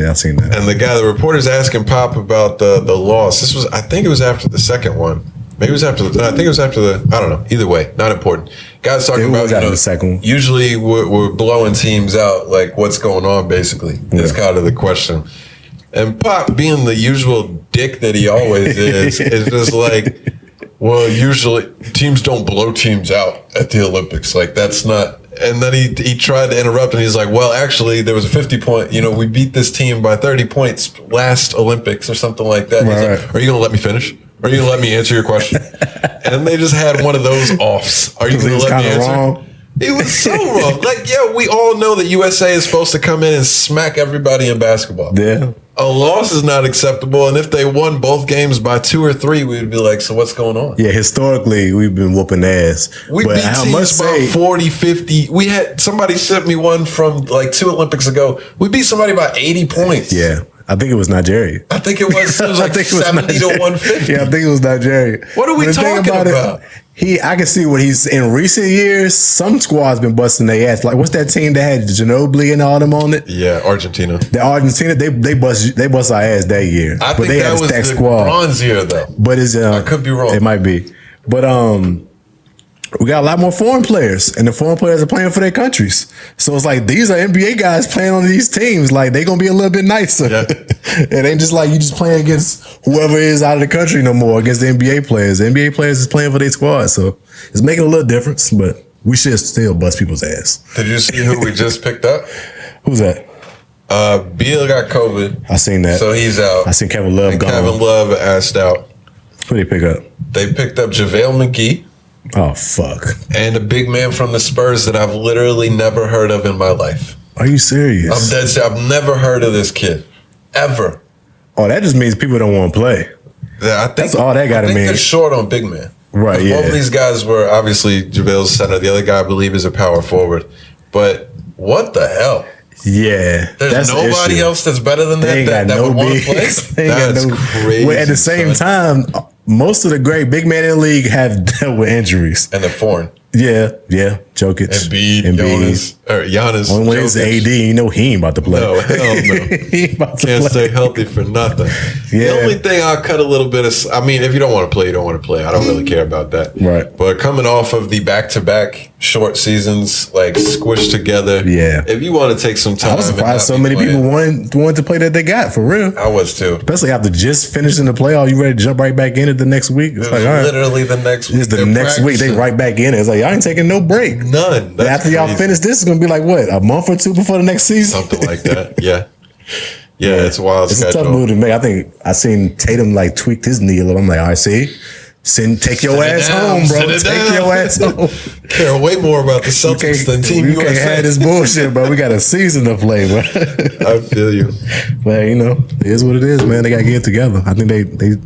I seen that. And the reporter's asking Pop about the loss. I think it was after the second one. Maybe it was after I think it was after I don't know. Either way, not important. Guys talking about the second one. Usually we're blowing teams out. Like, what's going on? Basically, is kind of the question. And Pop, being the usual dick that he always is just like, well, usually teams don't blow teams out at the Olympics. Like, that's not. And then he tried to interrupt, and he's like, well, actually, there was a 50-point. We beat this team by 30 points last Olympics or something like that. Right. He's like, are you going to let me finish? Are you going to let me answer your question? And they just had one of those offs. Are you going to let me answer? Wrong. It was so wrong. Like, we all know that USA is supposed to come in and smack everybody in basketball. Yeah. A loss is not acceptable. And if they won both games by 2 or 3, we'd be like, so what's going on? Yeah, historically, we've been whooping ass. We beat teams by 40, 50. We had, somebody sent me one from like 2 Olympics ago. We beat somebody by 80 points. Yeah. I think it was Nigeria. I think it was like 70 to 150. Yeah, I think it was Nigeria. What are we talking about? I can see what he's in recent years. Some squads been busting their ass. Like, what's that team that had Ginobili and all them on it? Yeah, Argentina. The Argentina, they bust our ass that year. I think they that was the squad. bronze year though. But it's I could be wrong. It might be. But we got a lot more foreign players, and the foreign players are playing for their countries. So it's like, these are NBA guys playing on these teams. Like, they're going to be a little bit nicer. Yeah. It ain't just like you just playing against whoever is out of the country no more, against the NBA players. The NBA players is playing for their squad. So it's making a little difference, but we should still bust people's ass. Did you see who we just picked up? Who's that? Beal got COVID. I seen that. So he's out. I seen Kevin Love gone. Kevin Love asked out. Who did they pick up? They picked up JaVale McGee. Oh, fuck. And a big man from the Spurs that I've literally never heard of in my life. Are you serious? I'm dead serious. I've never heard of this kid. Ever. Oh, that just means people don't want to play. Yeah, I think that's all that got to mean. They're short on big man. Right, yeah. Both of these guys were obviously JaVale's center. The other guy, I believe, is a power forward. But what the hell? Yeah, there's nobody else that's better than that would want to play. That's crazy. Well, at the same time, most of the great big men in the league have dealt with injuries, and they're foreign. Yeah, Jokic, Giannis. When it's AD, you know he ain't about to play. No, hell no. He ain't about to Can't stay healthy for nothing. Yeah. The only thing I'll cut a little bit of, I mean, if you don't want to play, you don't want to play. I don't really care about that. Right. But coming off of the back-to-back short seasons, like squished together. Yeah. If you want to take some time. I was surprised so many people wanted to play that they got, for real. I was too. Especially after just finishing the playoff, you ready to jump right back in it the next week? It's like, all right. Literally the next week. It's the next week, they right back in it. It's like, y'all ain't taking no break. None. After y'all finish this, it's going to be like, what, a month or two before the next season? Something like that, yeah. Yeah, it's a wild schedule. It's a tough move to make. I think I seen Tatum like tweaked his knee a little. I'm like, all right, see? Take your ass home, bro. Take your ass home. Care way more about the Celtics than Team USA. You can't have this bullshit, bro. We got a season to play, bro. I feel you. But, you know, it is what it is, man. They got to get it together. I think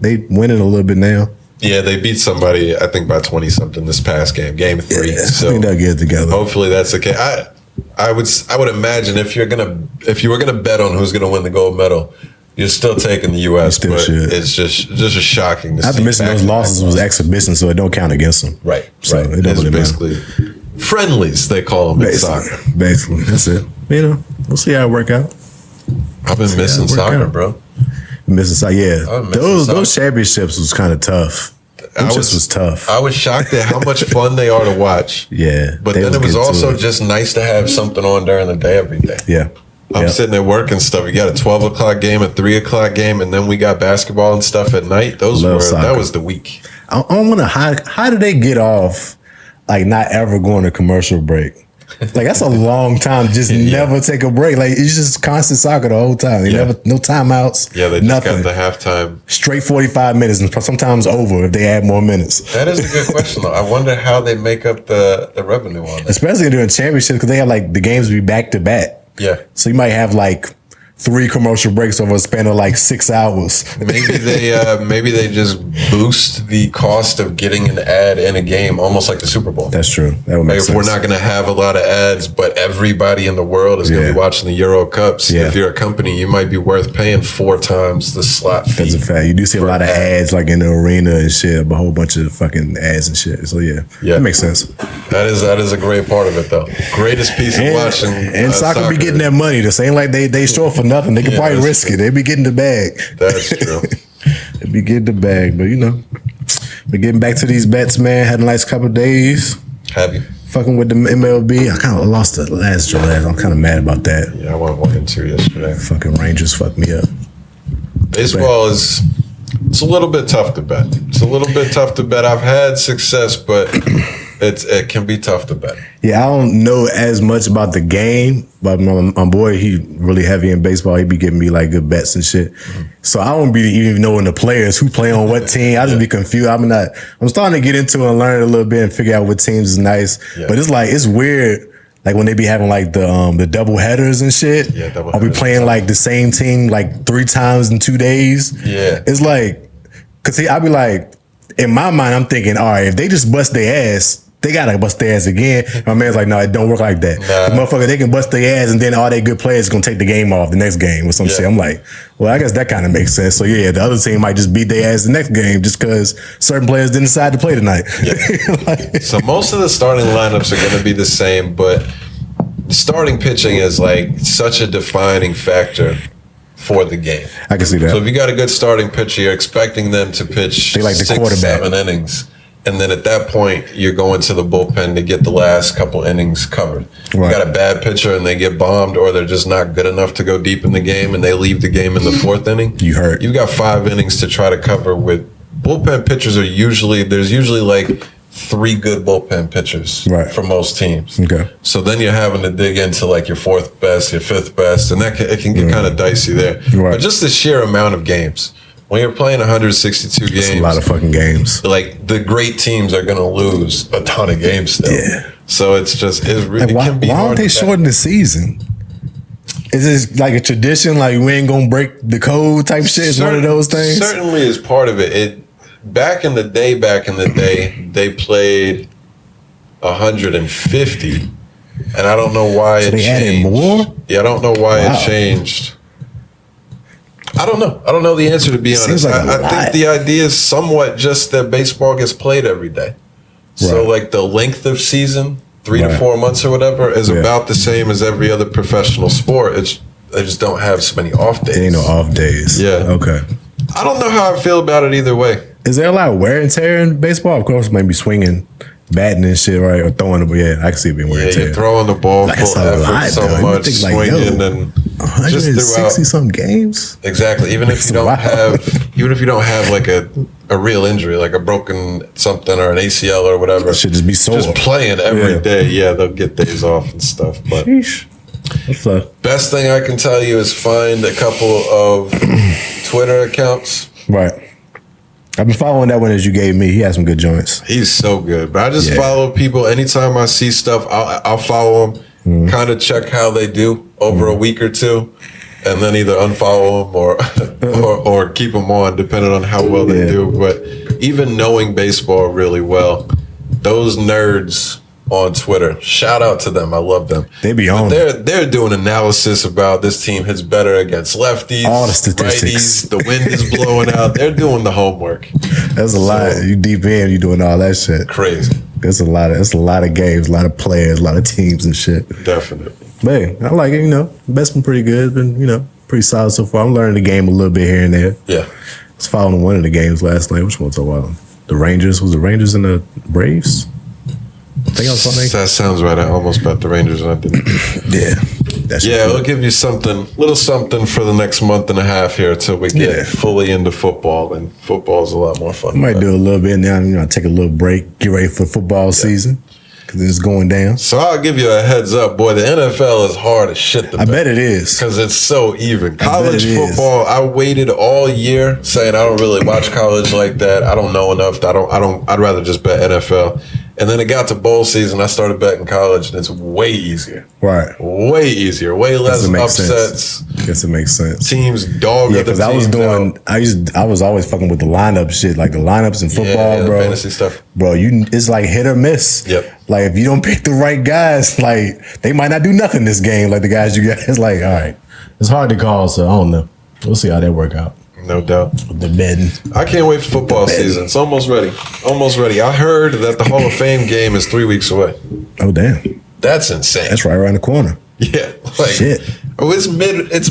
they winning a little bit now. Yeah, they beat somebody, I think, by 20-something this past game, game 3. Yeah, so I think they'll get it together. Hopefully that's the case. I would imagine if you were gonna bet on who's gonna win the gold medal, you're still taking the U.S. But it's just shocking to see. After missing those losses was exhibition, so it don't count against them. Right. So right. It it's basically friendlies, they call them in soccer. Basically, that's it. You know, we'll see how it work out. I've been missing soccer, bro. Missing soccer, yeah. Those championships was kind of tough. It was tough. I was shocked at how much fun they are to watch. Yeah. But then it was also just nice to have something on during the day every day. Yeah. I'm sitting there working stuff. We got a 12 o'clock game, a 3 o'clock game, and then we got basketball and stuff at night. That was the week. I wonder how did they get off like not ever going to commercial break? Like that's a long time. Just never take a break. Like it's just constant soccer the whole time. Never no timeouts. Yeah, they just got the halftime. Straight 45 minutes and sometimes over if they add more minutes. That is a good question though. I wonder how they make up the revenue on that. Especially during championships because they have like the games be back to back. Yeah. So you might have like 3 commercial breaks over a span of like 6 hours. Maybe they just boost the cost of getting an ad in a game, almost like the Super Bowl. That's true. That would make sense. If we're not going to have a lot of ads, but everybody in the world is going to be watching the Euro Cups. Yeah. If you're a company, you might be worth paying 4 times the slot fee. That's a fact. You do see a lot of ads like in the arena and shit, a whole bunch of fucking ads and shit. So yeah, that makes sense. That is a great part of it though. Greatest piece of watching. And soccer be getting that money. This ain't like they short for nothing. They could probably risk it. They be getting the bag. That's true. They be getting the bag, but you know, we're getting back to these bets, man. Had a nice couple of days. Have you? Fucking with the MLB. I kind of lost the last draw. I'm kind of mad about that. Yeah, I went 1-2 yesterday. Fucking Rangers fucked me up. Baseball it's a little bit tough to bet. I've had success, but it can be tough to bet. Yeah, I don't know as much about the game, but my boy, he really heavy in baseball. He be giving me like good bets and shit. Mm-hmm. So I don't be even knowing the players who play on what team. I just be confused. I'm starting to get into it and learn a little bit and figure out what teams is nice. Yeah. But it's weird. Like when they be having like the double headers and shit. Yeah, double I'll be playing like the same team like 3 times in 2 days. Yeah. It's like, cause I'll be like, in my mind, I'm thinking, all right, if they just bust their ass, they gotta bust their ass again. My man's like, no, it don't work like that. The motherfucker, they can bust their ass and then all their good players gonna take the game off the next game or some shit. I'm like, well, I guess that kind of makes sense. So yeah, the other team might just beat their ass the next game just because certain players didn't decide to play tonight. Yeah. So most of the starting lineups are gonna be the same, but starting pitching is like such a defining factor for the game. I can see that. So if you got a good starting pitcher, you're expecting them to pitch like the 6-7 innings. And then at that point, you're going to the bullpen to get the last couple innings covered. Right. You got a bad pitcher and they get bombed, or they're just not good enough to go deep in the game and they leave the game in the 4th inning. You hurt. You've got 5 innings to try to cover with bullpen pitchers. There's usually like 3 good bullpen pitchers for most teams. Okay. So then you're having to dig into like your 4th best, your 5th best, and it can get kind of dicey there. Right. But just the sheer amount of games. When you're playing 162 games, it's a lot of fucking games. Like the great teams are going to lose a ton of games still. Yeah. So it's really why don't they shorten the season? Is this like a tradition? Like we ain't gonna break the code type shit? It's one of those things. Certainly is part of it. back in the day, they played 150, and I don't know why it changed. Added more? Yeah, I don't know why it changed. I don't know. I don't know the answer, to be honest. Like I think the idea is somewhat just that baseball gets played every day. So like the length of season, 3 to 4 months or whatever, is about the same as every other professional sport. They just don't have so many off days. Ain't no off days. Yeah. Okay. I don't know how I feel about it either way. Is there a lot of wear and tear in baseball? Of course, maybe swinging, batting and shit, right? Or throwing the ball. Yeah, I can see it being wear and tear. Yeah, you're throwing the ball full effort so much, swinging and 160 some games. Exactly. Even if you don't have like a real injury, like a broken something or an ACL or whatever, it should just be sore. Just playing every day. Yeah, they'll get days off and stuff. But best thing I can tell you is find a couple of Twitter accounts. Right. I've been following that one as you gave me. He has some good joints. He's so good. But I just follow people. Anytime I see stuff, I'll follow them, kind of check how they do over a week or two, and then either unfollow them or keep them on, depending on how well they do. But even knowing baseball really well, those nerds on Twitter, shout out to them. I love them. They be on. They're doing analysis about this team hits better against lefties, all the statistics. righties, the wind is blowing out. They're doing the homework. That's a lot. You deep in, you doing all that shit. Crazy. It's a lot of games, a lot of players, a lot of teams and shit. Definitely. But hey, I like it. Best been pretty good. It's been pretty solid so far. I'm learning the game a little bit here and there. Yeah. I was following one of the games last night. Which one was I following? The Rangers. Was the Rangers and the Braves? I think I was following. That sounds right. I almost bet the Rangers and I didn't. It'll give you little something for the next month and a half here until we get fully into football, and football's a lot more fun. I might do a little bit now. Take a little break, get ready for football season because it's going down. So I'll give you a heads up, boy. The NFL is hard as shit to bet. I bet it is because it's so even. College football, I waited all year saying I don't really watch college like that. I don't know enough. I'd rather just bet NFL. And then it got to bowl season. I started betting college, and it's way easier. Right. Way easier. Way less upsets. Guess it makes sense. Teams dog. Yeah, because I was always fucking with the lineup shit, like the lineups in football, bro. Fantasy stuff, bro. It's like hit or miss. Yep. Like if you don't pick the right guys, like they might not do nothing this game. Like the guys you got, it's like all right. It's hard to call, so I don't know. We'll see how that work out. No doubt. The betting. I can't wait for football season. It's almost ready. Almost ready. I heard that the Hall of Fame game is 3 weeks away. Oh damn. That's insane. That's right around the corner. Yeah. Shit. Oh, it's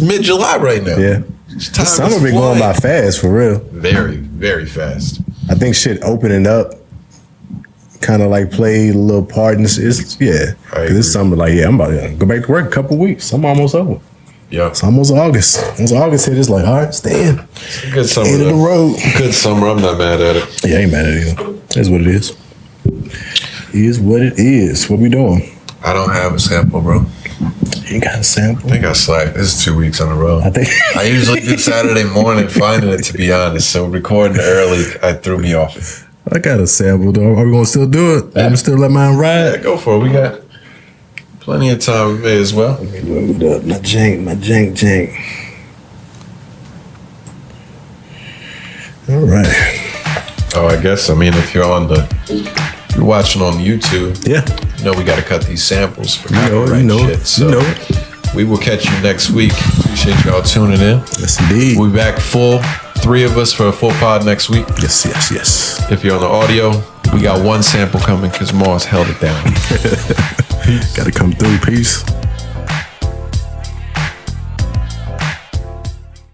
mid-July right now. Yeah. The summer been going by fast for real. Very, very fast. I think shit opening up kind of like played a little part in this. Because this summer, I'm about to go back to work a couple weeks. I'm almost over. Yeah, it's almost August. Once August hit, it's like, all right, stay in. Good summer. End of the road. Good summer. I'm not mad at it. Yeah, I ain't mad at it either. That's what it is. Is what it is. What we doing? I don't have a sample, bro. You ain't got a sample? I think I slacked. This is 2 weeks in a row. I usually do Saturday morning finding it, to be honest. So recording early, it threw me off. I got a sample, though. Are we going to still do it? I'm still let mine ride? Yeah, go for it. We got plenty of time. We may as well. Let me load up my jank. All right. Oh, I guess. If you're watching on YouTube, we got to cut these samples for copyright shit. So we will catch you next week. Appreciate y'all tuning in. Yes, indeed. We'll be back full. 3 of us for a full pod next week. Yes. If you're on the audio, we got one sample coming because Moss held it down. Got to come through. Peace.